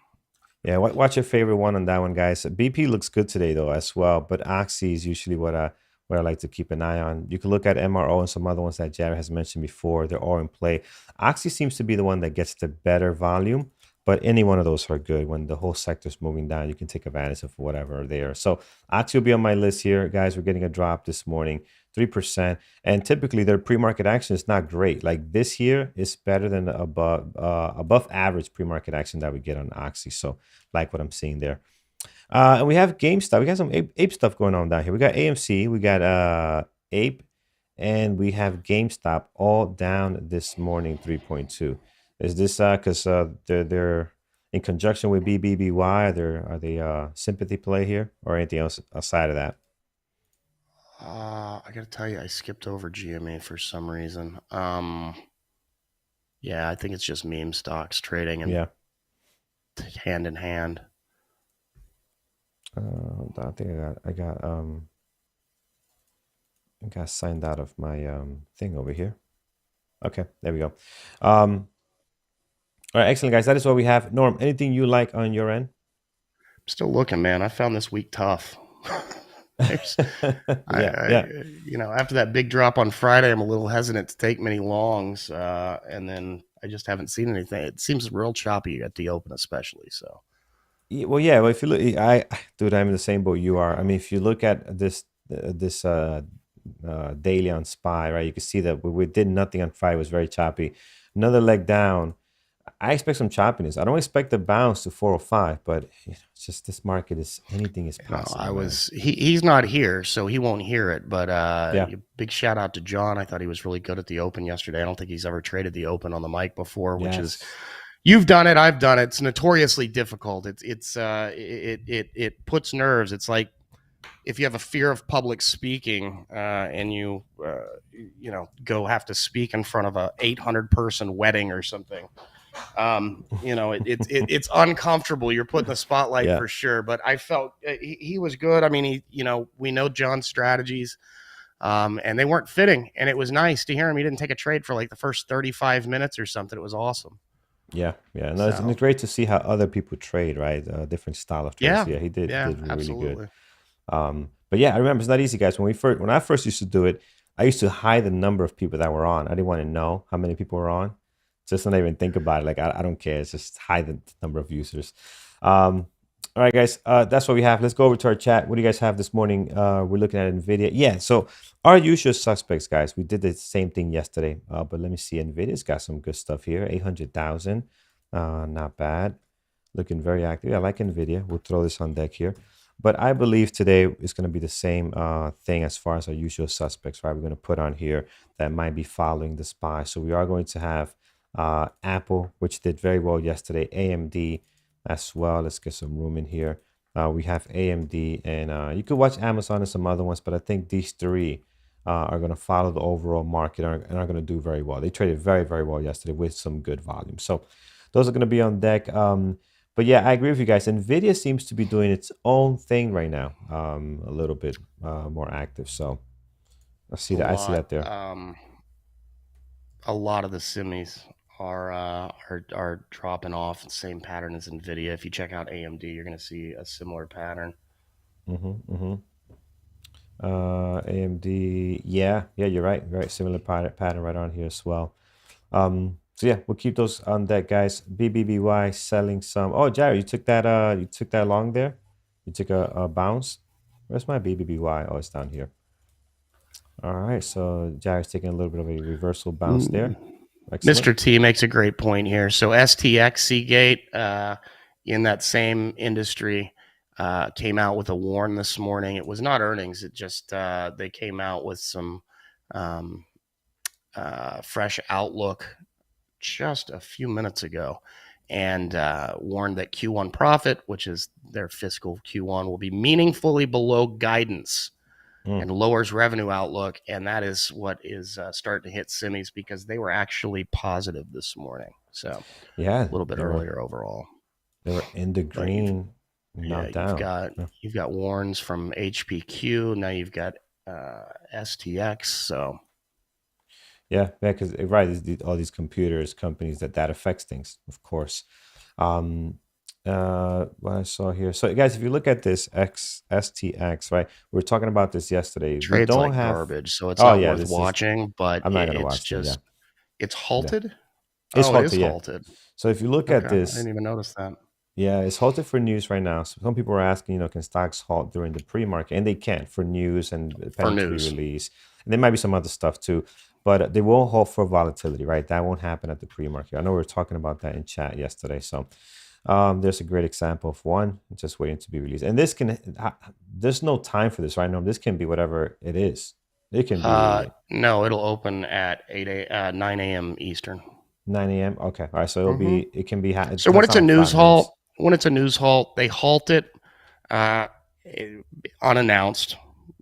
Yeah, watch your favorite one on that one, guys. BP looks good today though as well, but Oxy is usually what I like to keep an eye on. You can look at MRO and some other ones that Jared has mentioned before. They're all in play. Oxy seems to be the one that gets the better volume, but any one of those are good. When the whole sector's moving down, you can take advantage of whatever they are. So Oxy will be on my list here, guys. We're getting a drop this morning, 3%, and typically their pre-market action is not great. Like this here is better than above average pre-market action that we get on Oxy. So like what I'm seeing there. And we have GameStop. We got some ape stuff going on down here. We got AMC, we got Ape, and we have GameStop all down this morning, 3.2. Is this because they're in conjunction with BBBY? Are they sympathy play here or anything else aside of that? I got to tell you, I skipped over GMA for some reason. Yeah, I think it's just meme stocks trading and Yeah. hand in hand. I think I got signed out of my thing over here. Okay, there we go. All right, excellent, guys. That is what we have. Norm, anything you like on your end? I'm still looking, man. I found this week tough. Yeah. After that big drop on Friday, I'm a little hesitant to take many longs, and then I just haven't seen anything. It seems real choppy at the open, especially. So, Well, if you look, dude, I'm in the same boat you are. I mean, if you look at this daily on SPY, right, you can see that we did nothing on Friday. It was very choppy. Another leg down. I expect some choppiness. I don't expect the bounce to 405, but it's just this market is anything is possible. He's not here, so he won't hear it. But Yeah. Big shout out to John. I thought he was really good at the open yesterday. I don't think he's ever traded the open on the mic before, which is, you've done it, I've done it. It's notoriously difficult. It puts nerves. It's like if you have a fear of public speaking and you go have to speak in front of a 800 person wedding or something. It's uncomfortable. You're put in the spotlight for sure. But I felt he was good. I mean, we know John's strategies, and they weren't fitting. And it was nice to hear him. He didn't take a trade for like the first 35 minutes or something. It was awesome. Yeah. No, it's great to see how other people trade, right? Different style of trades. Yeah, he did absolutely. really good. But yeah, I remember it's not easy, guys. When I first used to do it, I used to hide the number of people that were on. I didn't want to know how many people were on. Just not even think about it. Like I don't care. It's just hide the number of users. All right, guys. That's what we have. Let's go over to our chat. What do you guys have this morning? We're looking at Nvidia. Yeah. So our usual suspects, guys. We did the same thing yesterday. But let me see. Nvidia's got some good stuff here. 800,000. Not bad. Looking very active. I like Nvidia. We'll throw this on deck here. But I believe today is going to be the same thing as far as our usual suspects, right? We're going to put on here that might be following the SPY. So we are going to have Apple, which did very well yesterday, AMD as well. Let's get some room in here. We have AMD, and you could watch Amazon and some other ones, but I think these three are going to follow the overall market and are going to do very well. They traded very, very well yesterday with some good volume. So those are going to be on deck. But yeah, I agree with you guys. Nvidia seems to be doing its own thing right now, a little bit more active. So I see that there. A lot of the semis are dropping off. The same pattern as Nvidia. If you check out AMD, you're going to see a similar pattern. AMD, yeah, you're right. Right, similar pattern right on here as well. So yeah, we'll keep those on deck, guys. BBBY selling some. Oh, Jared, you took that long there. You took a bounce. Where's my BBBY? Oh, it's down here. All right, so Jared's taking a little bit of a reversal bounce there. Excellent. Mr. T makes a great point here. So STX Seagate in that same industry came out with a warn this morning. It was not earnings. It just they came out with some fresh outlook just a few minutes ago. and warned that Q1 profit, which is their fiscal Q1, will be meaningfully below guidance and lowers revenue outlook. And that is what is starting to hit semis, because they were actually positive this morning. So Yeah, a little bit earlier overall. They were in the But green, not down. you've got warns from HPQ. Now you've got STX. So yeah, because right, all these computers companies that affects things, of course. What I saw here. So guys, if you look at this STX, right, we were talking about this yesterday. We trades don't like have. garbage, so it's Oh not yeah, worth this is. watching. But I'm not gonna it's watch them. Yeah, just it's yeah. halted. It's Oh, it is halted. Yeah. halted. So if you look Okay, at I this, didn't even notice that. yeah, it's halted for news right now. So some people are asking, can stocks halt during the pre-market? And they can for news and For pending to be news, released. And there might be some other stuff too, but they won't halt for volatility, right? That won't happen at the pre-market. I know we were talking about that in chat yesterday. So there's a great example of one just waiting to be released. And this can, there's no time for this, right? No, this can be whatever it is. It can be no, it'll open at 9 a.m. Eastern. 9 a.m. Okay, all right. So it'll be, it can be. So when it's a news halt, they halt it uh, unannounced.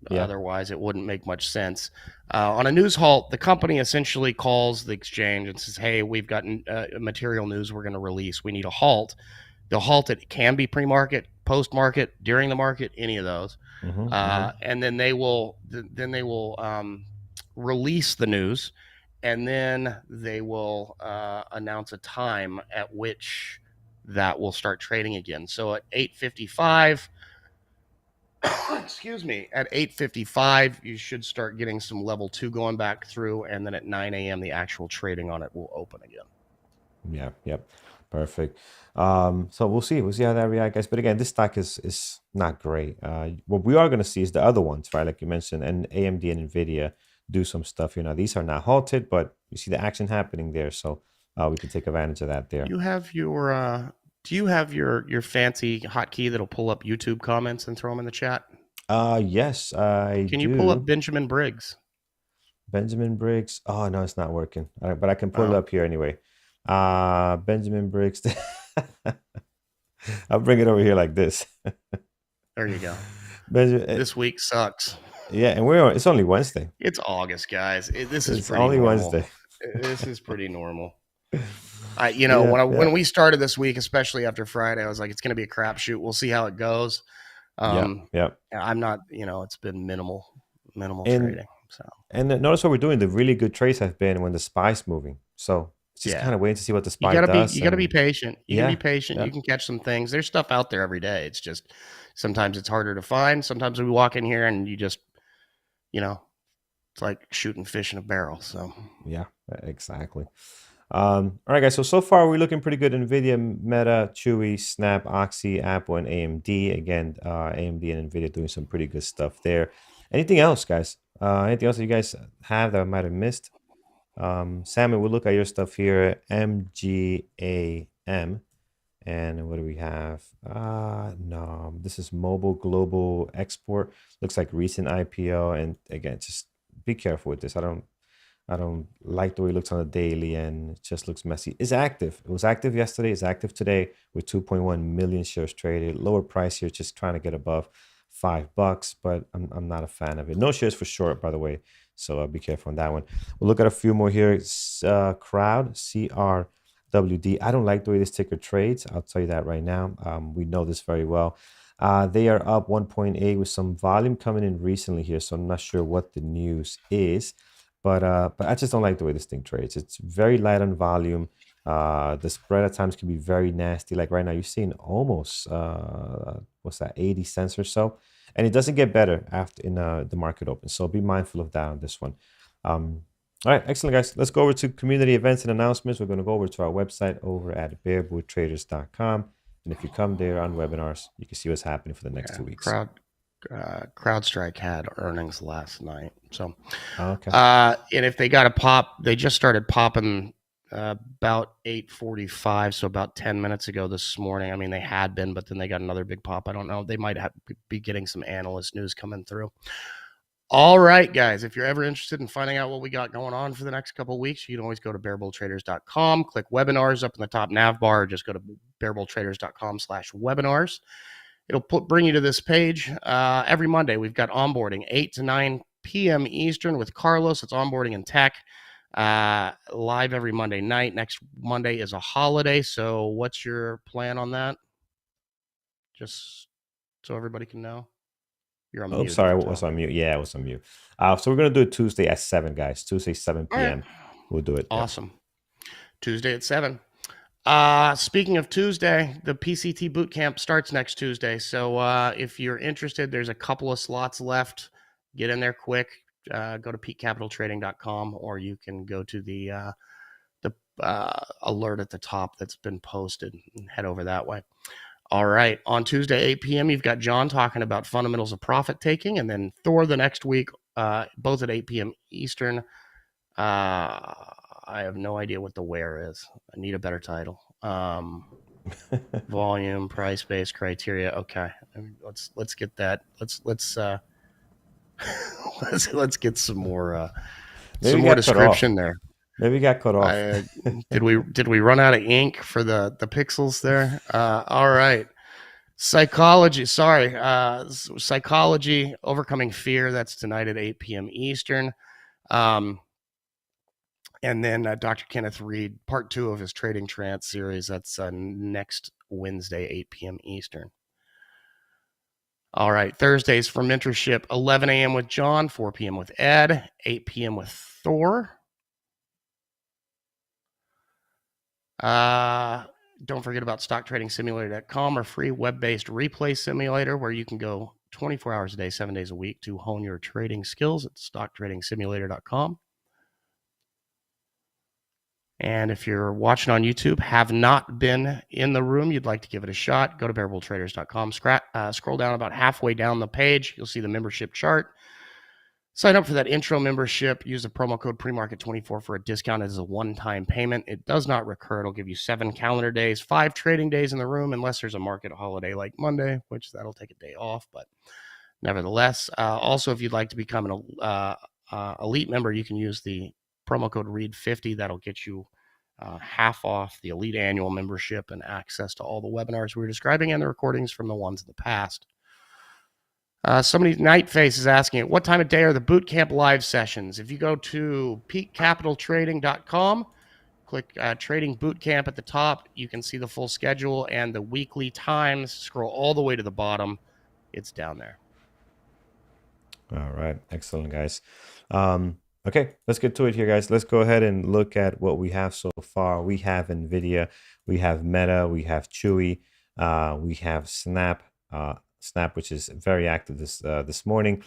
Yeah. Otherwise, it wouldn't make much sense. On a news halt, the company essentially calls the exchange and says, "Hey, we've got material news we're going to release. We need a halt." They'll halt it. It can be pre-market, post-market, during the market, any of those, and then they will release the news, and then they will announce a time at which that will start trading again. So at 8:55. Excuse me, at 8:55 you should start getting some level 2 going back through, and then at 9 a.m. the actual trading on it will open again. Yeah, yep. Perfect. So we'll see how that reacts, guys. But again, this stock is not great. What we are going to see is the other ones, right? Like you mentioned, and AMD and Nvidia do some stuff. These are not halted, but you see the action happening there. So we can take advantage of that there. You have your do you have your fancy hotkey that'll pull up YouTube comments and throw them in the chat? Yes, I Can do. you pull up Benjamin Briggs? Benjamin Briggs. Oh no, it's not working. All right, but I can pull it up here anyway. Benjamin Briggs. I'll bring it over here like this. There you go. Benjamin, this week sucks. Yeah, and it's only Wednesday. It's August, guys. This is It's pretty only normal. Wednesday. This is pretty normal. When we started this week, especially after Friday, I was like, it's going to be a crapshoot. We'll see how it goes. Yeah. I'm not, it's been minimal trading. So, and notice what we're doing. The really good trades have been when the SPY's moving. So it's just kind of waiting to see what the SPY does. You got to be patient. You can be patient. Yeah. You can catch some things. There's stuff out there every day. It's just sometimes it's harder to find. Sometimes we walk in here and you just, it's like shooting fish in a barrel. So yeah, exactly. All right, guys. So far we're looking pretty good. Nvidia, Meta, Chewy, Snap, Oxy, Apple, and AMD. Again, AMD and Nvidia doing some pretty good stuff there. Anything else, guys? Anything else that you guys have that I might have missed? Sammy, we'll look at your stuff here. MGAM. And what do we have? No, this is Mobile Global Export. Looks like recent IPO. And again, just be careful with this. I don't like the way it looks on the daily, and it just looks messy. It's active. It was active yesterday. It's active today with 2.1 million shares traded. Lower price here, just trying to get above $5, but I'm not a fan of it. No shares for short, by the way, so be careful on that one. We'll look at a few more here. Crowd, CRWD. I don't like the way this ticker trades. I'll tell you that right now. We know this very well. They are up 1.8 with some volume coming in recently here, so I'm not sure what the news is. But I just don't like the way this thing trades. It's very light on volume. The spread at times can be very nasty. Like right now, you're seeing almost 80 cents or so, and it doesn't get better after the market opens. So be mindful of that on this one. All right, excellent, guys. Let's go over to community events and announcements. We're going to go over to our website over at bareboottraders.com, and if you come there on webinars, you can see what's happening for the next 2 weeks. CrowdStrike had earnings last night. So, okay. And if they got a pop, they just started popping about 8:45, so about 10 minutes ago this morning. I mean, they had been, but then they got another big pop. I don't know. They might be getting some analyst news coming through. All right, guys, if you're ever interested in finding out what we got going on for the next couple of weeks, you can always go to bearbulltraders.com, click webinars up in the top nav bar, or just go to bearbulltraders.com/webinars. It'll bring you to this page. Every Monday, we've got onboarding 8 to 9 p.m. Eastern with Carlos. It's onboarding in tech. Live every Monday night. Next Monday is a holiday. So what's your plan on that? Just so everybody can know. You're on Oh, mute. sorry, what's on mute? Yeah, I was on mute. So we're gonna do it Tuesday at 7, guys. Tuesday 7 All right. p.m. We'll do it. Yep. Awesome. Tuesday at 7. Speaking of Tuesday, the PCT bootcamp starts next Tuesday. So if you're interested, there's a couple of slots left. Get in there quick. Go to peakcapitaltrading.com, or you can go to the alert at the top that's been posted and head over that way. All right. On Tuesday, 8 p.m., you've got John talking about fundamentals of profit taking, and then Thor the next week, both at 8 p.m. Eastern. I have no idea what the where is. I need a better title. Volume, price-based criteria. Okay, let's get that. Let's let's get some more description there. Maybe we got cut off. Did we run out of ink for the pixels there? All right. Psychology. Psychology, overcoming fear. That's tonight at 8 p.m. Eastern. And then Dr. Kenneth Reed, part 2 of his Trading Trance series. That's next Wednesday, 8 p.m. Eastern. All right. Thursdays for mentorship, 11 a.m. with John, 4 p.m. with Ed, 8 p.m. with Thor. Don't forget about stocktradingsimulator.com, our free web-based replay simulator where you can go 24 hours a day, 7 days a week to hone your trading skills at stocktradingsimulator.com. And if you're watching on YouTube, have not been in the room, you'd like to give it a shot, go to bearbulltraders.com, scroll down about halfway down the page. You'll see the membership chart. Sign up for that intro membership. Use the promo code PreMarket24 for a discount. It is a one-time payment. It does not recur. It'll give you 7 calendar days, 5 trading days in the room, unless there's a market holiday like Monday, which that'll take a day off. But nevertheless, also, if you'd like to become an elite member, you can use the promo code READ50. That'll get you half off the elite annual membership and access to all the webinars we were describing and the recordings from the ones in the past. Somebody, Nightface, is asking, at what time of day are the bootcamp live sessions? If you go to peakcapitaltrading.com, click Trading Bootcamp at the top, you can see the full schedule and the weekly times. Scroll all the way to the bottom. It's down there. All right. Excellent, guys. Okay, let's get to it here, guys. Let's go ahead and look at what we have so far. We have NVIDIA, we have Meta, we have Chewy, we have Snap, which is very active this morning.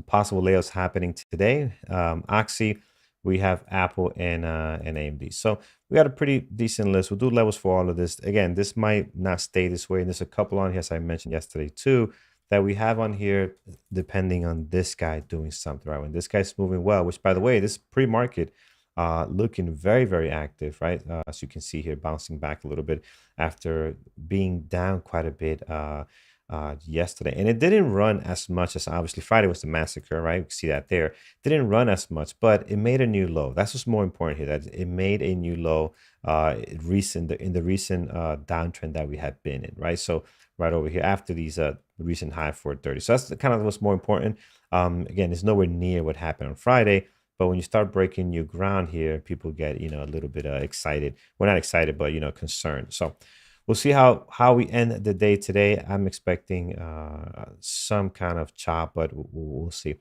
Possible layouts happening today. Oxy, we have Apple and AMD. So we got a pretty decent list. We'll do levels for all of this. Again, this might not stay this way. And there's a couple on here, as I mentioned yesterday too, that we have on here depending on this guy doing something, right? When this guy's moving well, which by the way, this pre-market looking very, very active, right? As you can see here, bouncing back a little bit after being down quite a bit yesterday. And it didn't run as much as, obviously Friday was the massacre, right? You can see that there. It didn't run as much, but it made a new low. That's what's more important here, that it made a new low in the recent downtrend that we had been in, right? So right over here after these recent high 430. So that's kind of what's more important. Again, it's nowhere near what happened on Friday, but when you start breaking new ground here, people get, a little bit excited. Well, not excited, but, concerned. So we'll see how we end the day today. I'm expecting some kind of chop, but we'll see.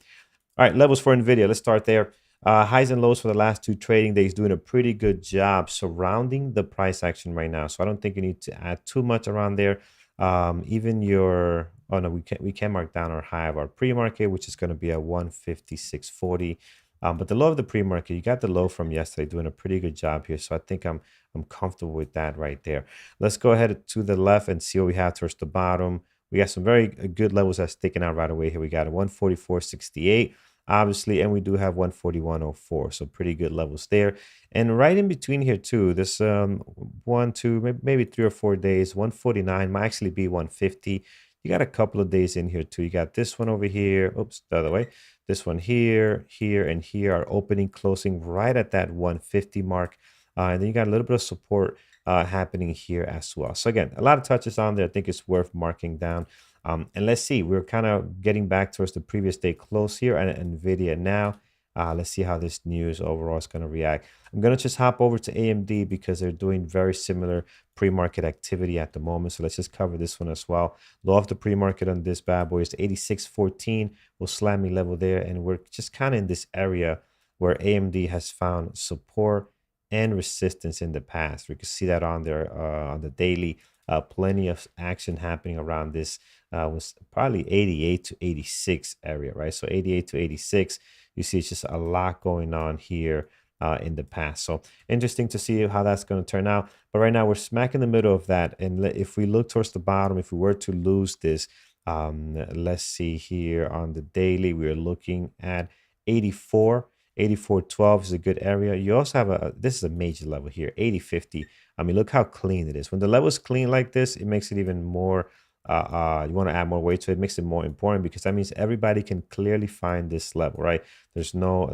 All right, levels for NVIDIA. Let's start there. Highs and lows for the last 2 trading days, doing a pretty good job surrounding the price action right now. So I don't think you need to add too much around there. Even your, oh no, we can mark down our high of our pre-market, which is going to be at 156.40. But the low of the pre-market, you got the low from yesterday, doing a pretty good job here. So I think I'm comfortable with that right there. Let's go ahead to the left and see what we have towards the bottom. We got some very good levels that's sticking out right away here. We got a 144.68, obviously, and we do have 141.04. So pretty good levels there. And right in between here too, this 1, 2, maybe 3 or 4 days, 149 might actually be 150. you got a couple of days in here too. You got this one over here. Oops, the other way. This one here, here, and here are opening, closing right at that 150 mark. And then you got a little bit of support happening here as well. So again, a lot of touches on there. I think it's worth marking down. And let's see, we're kind of getting back towards the previous day close here and NVIDIA now. Let's see how this news overall is going to react. I'm going to just hop over to AMD because they're doing very similar pre-market activity at the moment. So let's just cover this one as well. Low of the pre-market on this bad boy is 86.14. We'll slam me level there. And we're just kind of in this area where AMD has found support and resistance in the past. We can see that on there on the daily. Plenty of action happening around this was probably 88 to 86 area, right? So 88 to 86, you see it's just a lot going on here in the past. So interesting to see how that's going to turn out. But right now we're smack in the middle of that. And if we look towards the bottom, if we were to lose this, let's see here on the daily, we're looking at 84. 84.12 is a good area. You also have this is a major level here, 80.50. I mean, look how clean it is. When the level is clean like this, it makes it even more, you want to add more weight to it. It makes it more important because that means everybody can clearly find this level, right? There's no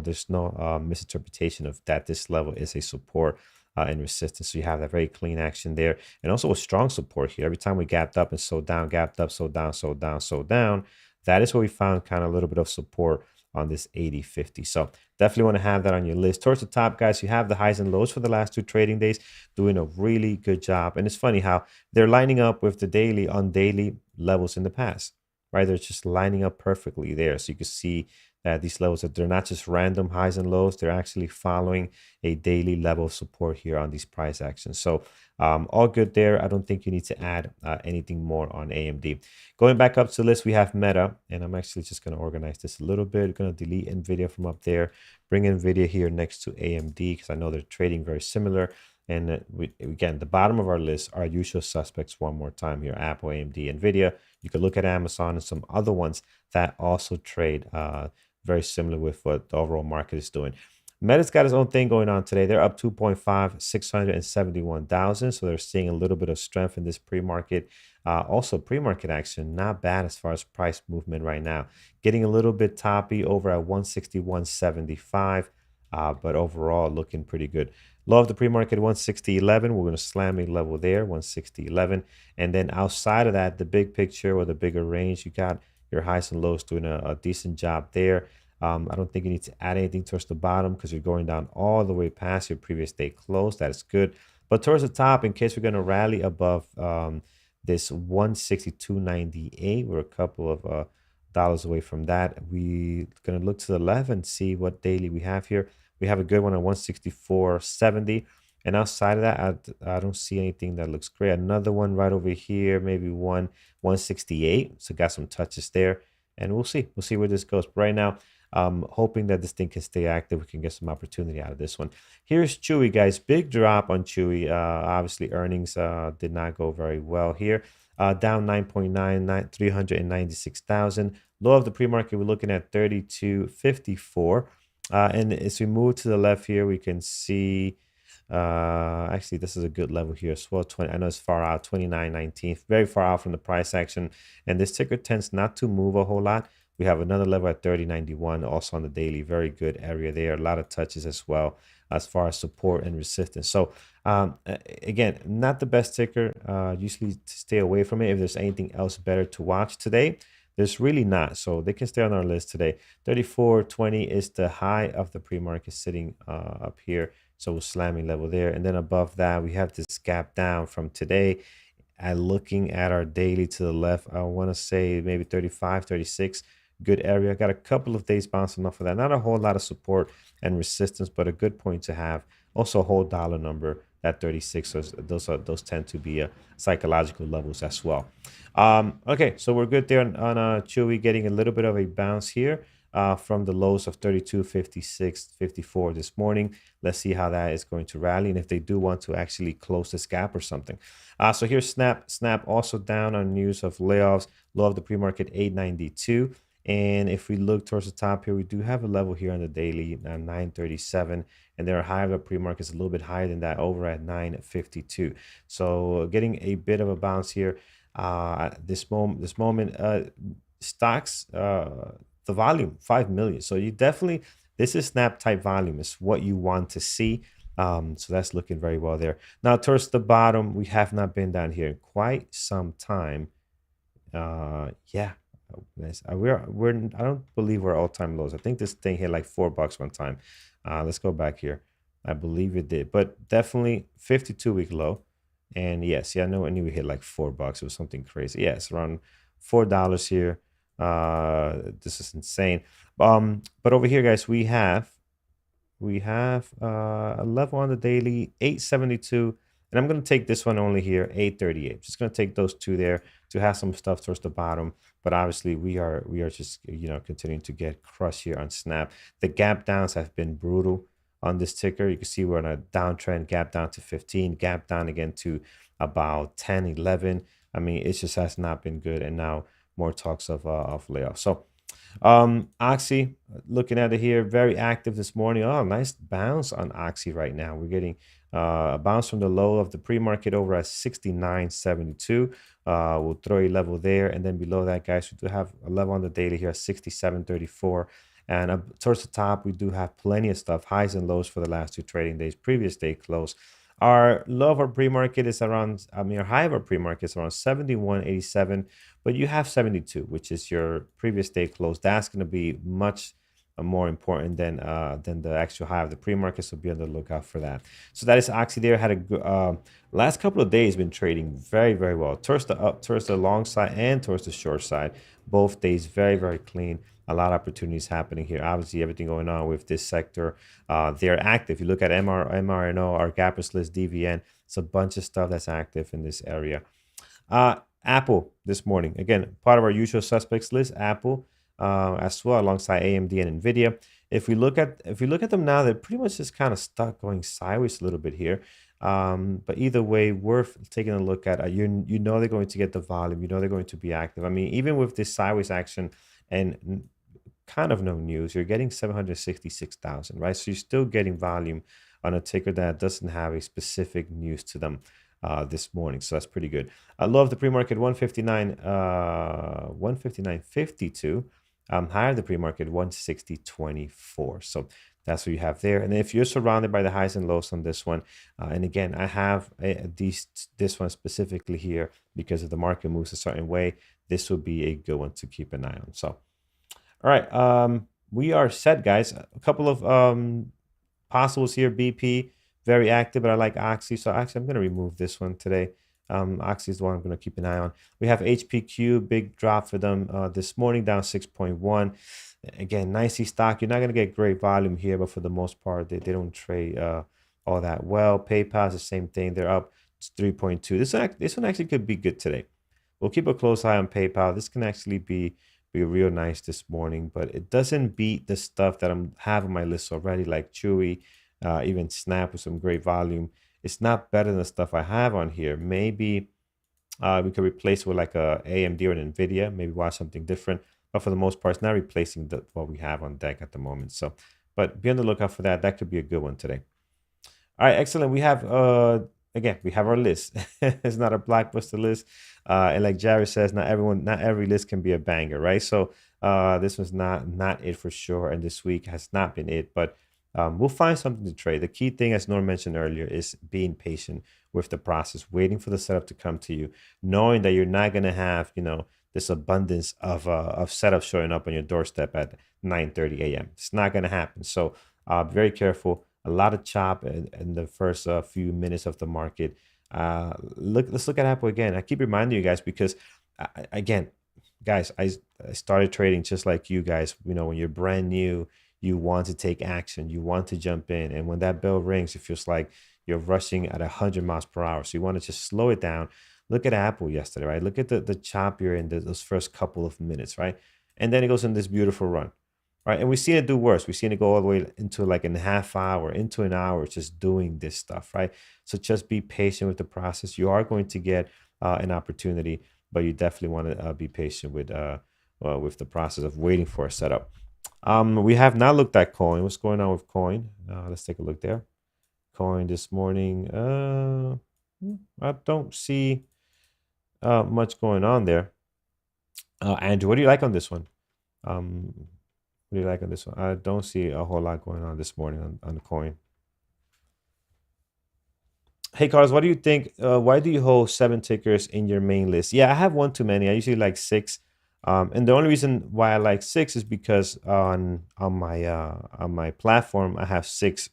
misinterpretation of that this level is a support and resistance. So you have that very clean action there. And also a strong support here. Every time we gapped up and sold down, gapped up, sold down, sold down, sold down, that is where we found kind of a little bit of support on this 80.50. So definitely want to have that on your list. Towards the top, guys, you have the highs and lows for the last 2 trading days, doing a really good job. And it's funny how they're lining up with the daily on daily levels in the past, right? They're just lining up perfectly there. So you can see that these levels, that they're not just random highs and lows, they're actually following a daily level of support here on these price actions. So all good there. I don't think you need to add anything more on AMD. Going back up to the list, we have Meta, and I'm actually just going to organize this a little bit. I'm going to delete NVIDIA from up there, bring NVIDIA here next to AMD because I know they're trading very similar. And again, the bottom of our list are usual suspects one more time here: Apple, AMD, NVIDIA. You could look at Amazon and some other ones that also trade very similar with what the overall market is doing. Meta's got its own thing going on today. They're up 2.5, 671,000. So they're seeing a little bit of strength in this pre-market. Also, pre-market action, not bad as far as price movement right now. Getting a little bit toppy over at 161.75, but overall looking pretty good. Low of the pre-market 160.11. We're going to slam a level there, 160.11. And then outside of that, the big picture or the bigger range, you got your highs and lows doing a decent job there. I don't think you need to add anything towards the bottom because you're going down all the way past your previous day close. That is good. But towards the top, in case we're going to rally above this 162.98, we're a couple of dollars away from that. We're going to look to the left and see what daily we have here. We have a good one at 164.70. And outside of that, I don't see anything that looks great. Another one right over here, maybe 168. So got some touches there. And we'll see. We'll see where this goes. But right now, hoping that this thing can stay active. We can get some opportunity out of this one. Here's Chewy, guys. Big drop on Chewy. Obviously, earnings did not go very well here. Down 9.9, 396,000. Low of the pre-market, we're looking at 32.54. And as we move to the left here, we can see... actually, this is a good level here as well. 20, I know it's far out, 29.19, very far out from the price action. And this ticker tends not to move a whole lot. We have another level at 30.91, also on the daily. Very good area there. A lot of touches as well as far as support and resistance. So again, not the best ticker. Usually stay away from it. If there's anything else better to watch today, there's really not. So they can stay on our list today. 34.20 is the high of the pre-market sitting up here. So we're slamming level there. And then above that, we have this gap down from today. And looking at our daily to the left, I want to say maybe 35, 36. Good area. Got a couple of days bouncing off of that. Not a whole lot of support and resistance, but a good point to have. Also a whole dollar number at 36. So those tend to be psychological levels as well. Okay, so we're good there on Chewy, getting a little bit of a bounce here. From the lows of 32, 56, 54 this morning. Let's see how that is going to rally and if they do want to actually close this gap or something. So here's Snap. Snap also down on news of layoffs. Low of the pre-market 892. And if we look towards the top here, we do have a level here on the daily, 937. And their high of the pre-market is a little bit higher than that, over at 952. So getting a bit of a bounce here. At this moment, stocks, the volume 5 million. So you definitely, this is snap type volume. Is what you want to see. So that's looking very well there. Now towards the bottom, we have not been down here in quite some time. Yeah, nice. We're I don't believe we're all time lows. I think this thing hit like $4 one time. Let's go back here. I believe it did, but definitely 52-week low. And yes, yeah, I knew we hit like $4. It was something crazy. Yes, around $4 here. This is insane. But over here, guys, we have a level on the daily 872, and I'm going to take this one only here 838. Just going to take those two there to have some stuff towards the bottom. But obviously we are just continuing to get crushed here on snap. The gap downs have been brutal on this ticker. You can see we're on a downtrend, gap down to 15, gap down again to about 10, 11. I mean, it just has not been good, and now more talks of layoffs. So Oxy, looking at it here, very active this morning. Oh, nice bounce on Oxy right now. We're getting a bounce from the low of the pre-market over at 69.72. We'll throw a level there, and then below that, guys, we do have a level on the daily here at 67.34. And towards the top, we do have plenty of stuff, highs and lows for the last two trading days, previous day close. Our low of our pre-market is around, our high of our pre-market is around 71.87, but you have 72, which is your previous day close. That's going to be much more important than the actual high of the pre-market, so be on the lookout for that. So that is Oxy there. Had a good last couple of days been trading very, very well towards the long side and towards the short side. Both days very, very clean. A lot of opportunities happening here. Obviously, everything going on with this sector. They're active. You look at MRNO, our gappers list, DVN. It's a bunch of stuff that's active in this area. Apple this morning, again, part of our usual suspects list. Apple as well, alongside AMD and Nvidia. If we look at them now, they're pretty much just kind of stuck going sideways a little bit here. But either way, worth taking a look at. You know they're going to get the volume. You know they're going to be active. I mean, even with this sideways action and kind of no news, you're getting 766,000, right? So you're still getting volume on a ticker that doesn't have a specific news to them this morning. So that's pretty good. I love the pre-market 159.52. Higher the pre-market 160.24. So that's what you have there. And if you're surrounded by the highs and lows on this one, and again, I have this one specifically here because if the market moves a certain way, this would be a good one to keep an eye on. So, all right, we are set, guys. A couple of possibles here. BP, very active, but I like Oxy. So actually, I'm going to remove this one today. Oxy is the one I'm going to keep an eye on. We have HPQ, big drop for them this morning, down 6.1. Again, nicey stock. You're not going to get great volume here, but for the most part, they don't trade all that well. PayPal is the same thing. They're up 3.2. This one actually could be good today. We'll keep a close eye on PayPal. This can actually be real nice this morning, but it doesn't beat the stuff that I have on my list already, like Chewy, even Snap with some great volume. It's not better than the stuff I have on here. Maybe we could replace it with like a AMD or an NVIDIA, maybe watch something different. But for the most part, it's not replacing what we have on deck at the moment. So, but be on the lookout for that. That could be a good one today. All right, excellent. We have again, we have our list. It's not a blockbuster list, and like Jared says, not every list can be a banger, right? So this was not it for sure, and this week has not been it. But we'll find something to trade. The key thing, as Norm mentioned earlier, is being patient with the process, waiting for the setup to come to you, knowing that you're not going to have, this abundance of setups showing up on your doorstep at 9:30 a.m. It's not going to happen. So be very careful. A lot of chop in the first few minutes of the market. Let's look at Apple again. I keep reminding you guys because, again, guys, I started trading just like you guys. When you're brand new, you want to take action. You want to jump in. And when that bell rings, it feels like you're rushing at 100 miles per hour. So you want to just slow it down. Look at Apple yesterday, right? Look at the chop you're in those first couple of minutes, right? And then it goes in this beautiful run, right? And we've seen it do worse. We've seen it go all the way into like a half hour, into an hour, just doing this stuff, right? So just be patient with the process. You are going to get an opportunity, but you definitely want to be patient with the process of waiting for a setup. We have not looked at Coin. What's going on with Coin? Let's take a look there. Coin this morning. I don't see much going on there. Andrew, what do you like on this one? What do you like on this one? I don't see a whole lot going on this morning on the coin. Hey, Carlos, what do you think? Why do you hold 7 tickers in your main list? Yeah, I have one too many. I usually like six. And the only reason why I like six is because on my platform I have six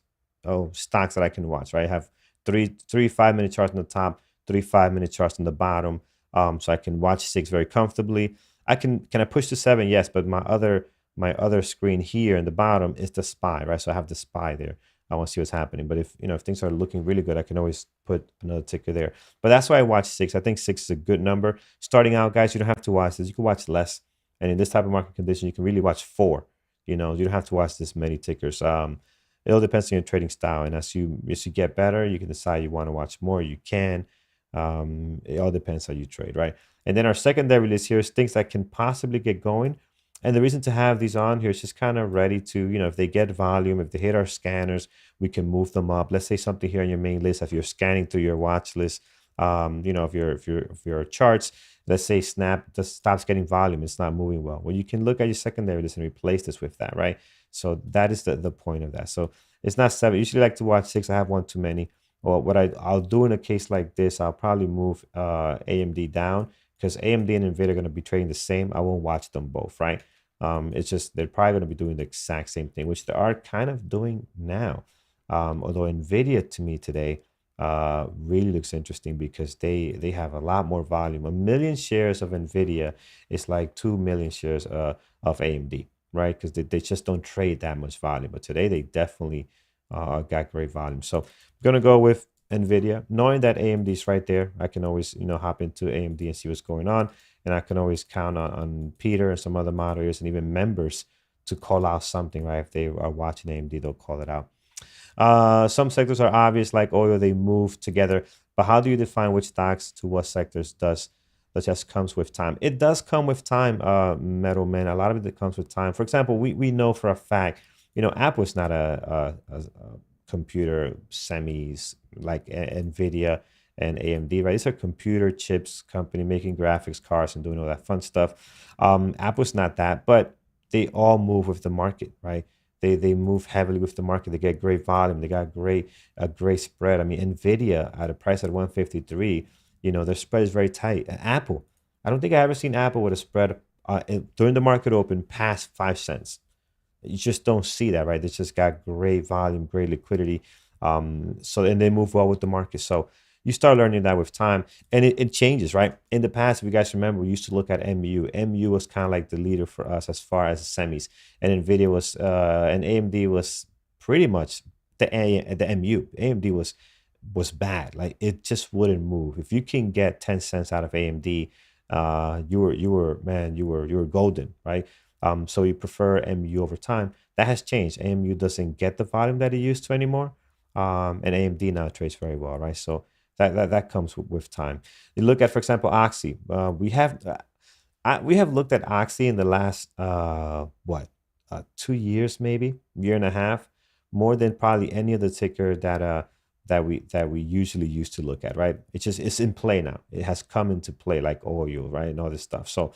stocks that I can watch. Right, I have three 5 minute charts on the top, three 5 minute charts on the bottom. So I can watch six very comfortably. Can I push to seven? Yes, but my other screen here in the bottom is the SPY. Right, so I have the SPY there. I want to see what's happening. But if things are looking really good, I can always put another ticker there. But that's why I watch six. I think six is a good number. Starting out, guys, you don't have to watch this. You can watch less. And in this type of market condition, you can really watch four. You don't have to watch this many tickers. It all depends on your trading style. And as you get better, you can decide you want to watch more. You can. It all depends how you trade, right? And then our secondary list here is things that can possibly get going. And the reason to have these on here is just kind of ready to, if they get volume, if they hit our scanners, we can move them up. Let's say something here on your main list, if you're scanning through your watch list, if your charts, let's say Snap just stops getting volume, it's not moving well. Well, you can look at your secondary list and replace this with that, right? So that is the point of that. So it's not seven. I usually like to watch six. I have one too many. Or what I'll do in a case like this, I'll probably move AMD down because AMD and Nvidia are going to be trading the same. I won't watch them both, right? It's just they're probably going to be doing the exact same thing, which they are kind of doing now. Although Nvidia to me today really looks interesting because they have a lot more volume. 1 million shares of Nvidia is like 2 million shares of AMD, right? Because they just don't trade that much volume. But today they definitely got great volume. So I'm gonna go with Nvidia, knowing that AMD is right there. I can always hop into AMD and see what's going on, and I can always count on Peter and some other moderators and even members to call out something, right? If they are watching AMD, they'll call it out. Some sectors are obvious, like oil, they move together. But how do you define which stocks to what sectors does that just comes with time? It does come with time, Metal Man. A lot of it comes with time. For example, we know for a fact, Apple is not a computer semis like NVIDIA and AMD, right? It's a computer chips company making graphics cards and doing all that fun stuff. Apple's not that, but they all move with the market, right? They move heavily with the market. They get great volume. They got a great spread. I mean, Nvidia at a price at 153, their spread is very tight. Apple, I don't think I ever seen Apple with a spread during the market open past 5 cents. You just don't see that, right? They just got great volume, great liquidity. And they move well with the market. So you start learning that with time, and it changes, right? In the past, if you guys remember, we used to look at MU. MU was kind of like the leader for us as far as semis, and Nvidia was, and AMD was pretty much the MU. AMD was bad, like it just wouldn't move. If you can get 10 cents out of AMD, you were golden, right? So you prefer MU over time. That has changed. AMU doesn't get the volume that it used to anymore, and AMD now trades very well, right? So that comes with time. You look at, for example, Oxy. We have looked at Oxy in the last 2 years, maybe year and a half, more than probably any other ticker that we usually used to look at, right? It's in play now. It has come into play like oil, right, and all this stuff. So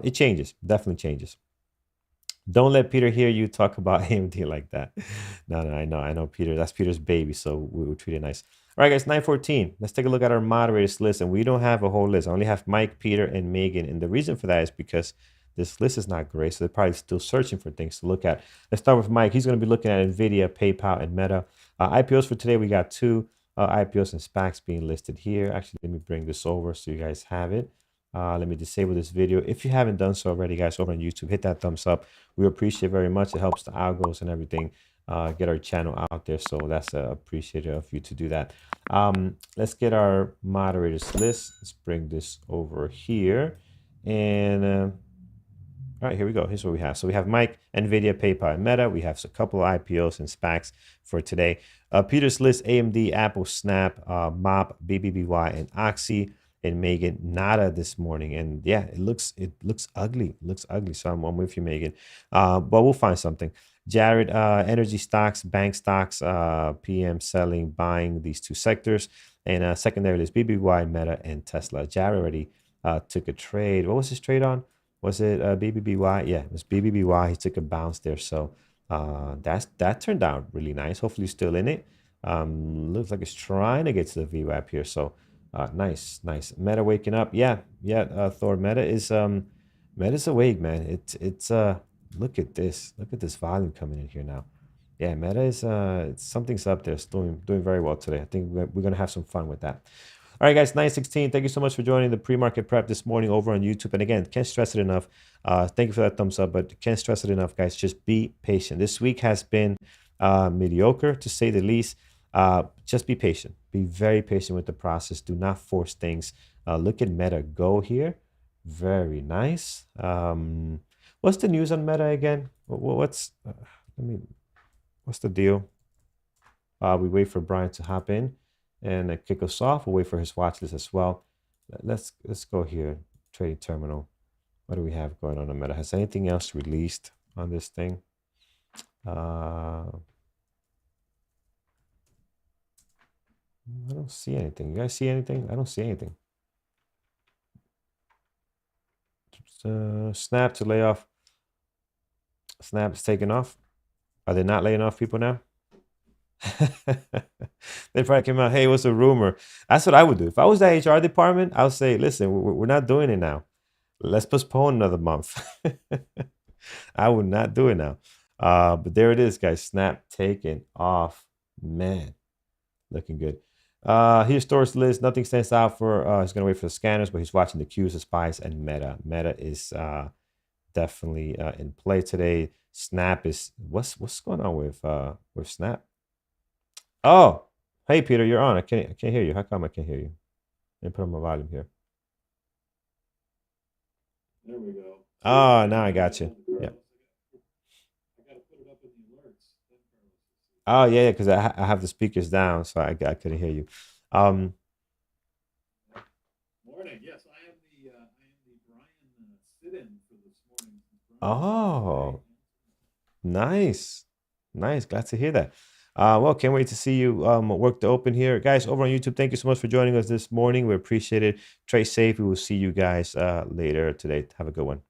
it changes, definitely changes. Don't let Peter hear you talk about AMD like that. No, I know Peter. That's Peter's baby, so we will treat it nice. All right, guys, 9:14. Let's take a look at our moderators list, and we don't have a whole list. I only have Mike, Peter, and Megan, and the reason for that is because this list is not great, so they're probably still searching for things to look at. Let's start with Mike. He's going to be looking at NVIDIA, PayPal, and Meta. IPOs for today, we got two IPOs and SPACs being listed here. Actually, let me bring this over so you guys have it. Let me disable this video. If you haven't done so already, guys, over on YouTube, hit that thumbs up. We appreciate it very much. It helps the algos and everything get our channel out there. So that's appreciative of you to do that. Let's get our moderators list. Let's bring this over here. And all right, here we go. Here's what we have. So we have Mike, NVIDIA, PayPal, and Meta. We have a couple of IPOs and SPACs for today. Peter's list, AMD, Apple, Snap, MOP, BBBY, and Oxy. And Megan, nada this morning. And yeah, it looks ugly. It looks ugly. So I'm with you, Megan. But we'll find something. Jared, energy stocks, bank stocks, PM selling, buying these two sectors. And secondary list, BBY, Meta, and Tesla. Jared already took a trade. What was his trade on? Was it BBBY? Yeah, it was BBBY. He took a bounce there. So that turned out really nice. Hopefully still in it. Looks like it's trying to get to the VWAP here. So nice. Meta waking up. Yeah. Thor, Meta's awake, man. It's look at this. Look at this volume coming in here now. Yeah, Meta is something's up there. It's doing very well today. I think we're gonna have some fun with that. All right, guys, 916. Thank you so much for joining the pre-market prep this morning over on YouTube. And again, can't stress it enough. Thank you for that thumbs up, but can't stress it enough, guys. Just be patient. This week has been mediocre, to say the least. Just be patient. Be very patient with the process. Do not force things. Look at Meta go here. Very nice. What's the news on Meta again? What's what's the deal? We wait for Brian to hop in and kick us off. We'll wait for his watch list as well. Let's go here. Trading terminal. What do we have going on Meta? Has anything else released on this thing? I don't see anything. You guys see anything? I don't see anything. Snap to lay off. Snap is taking off. Are they not laying off people now? They probably came out, hey, what's a rumor? That's what I would do. If I was the HR department, I would say, listen, we're not doing it now. Let's postpone another month. I would not do it now. But there it is, guys. Snap taking off. Man, looking good. Here's storage list. Nothing stands out for, he's going to wait for the scanners, but he's watching the Qs, the spies, and Meta. Meta is definitely in play today. Snap is, what's going on with Snap? Oh, hey, Peter, you're on. I can't hear you. How come I can't hear you? Let me put on my volume here. There we go. Oh, now I got you. Yeah. I gotta put it up in the alerts. Oh, yeah, because I have the speakers down, so I couldn't hear you. Morning. Yes, I am the Brian sit-in for this morning. Oh, nice. Glad to hear that. Well, can't wait to see you work the open here. Guys, over on YouTube, thank you so much for joining us this morning. We appreciate it. Trade safe. We will see you guys later today. Have a good one.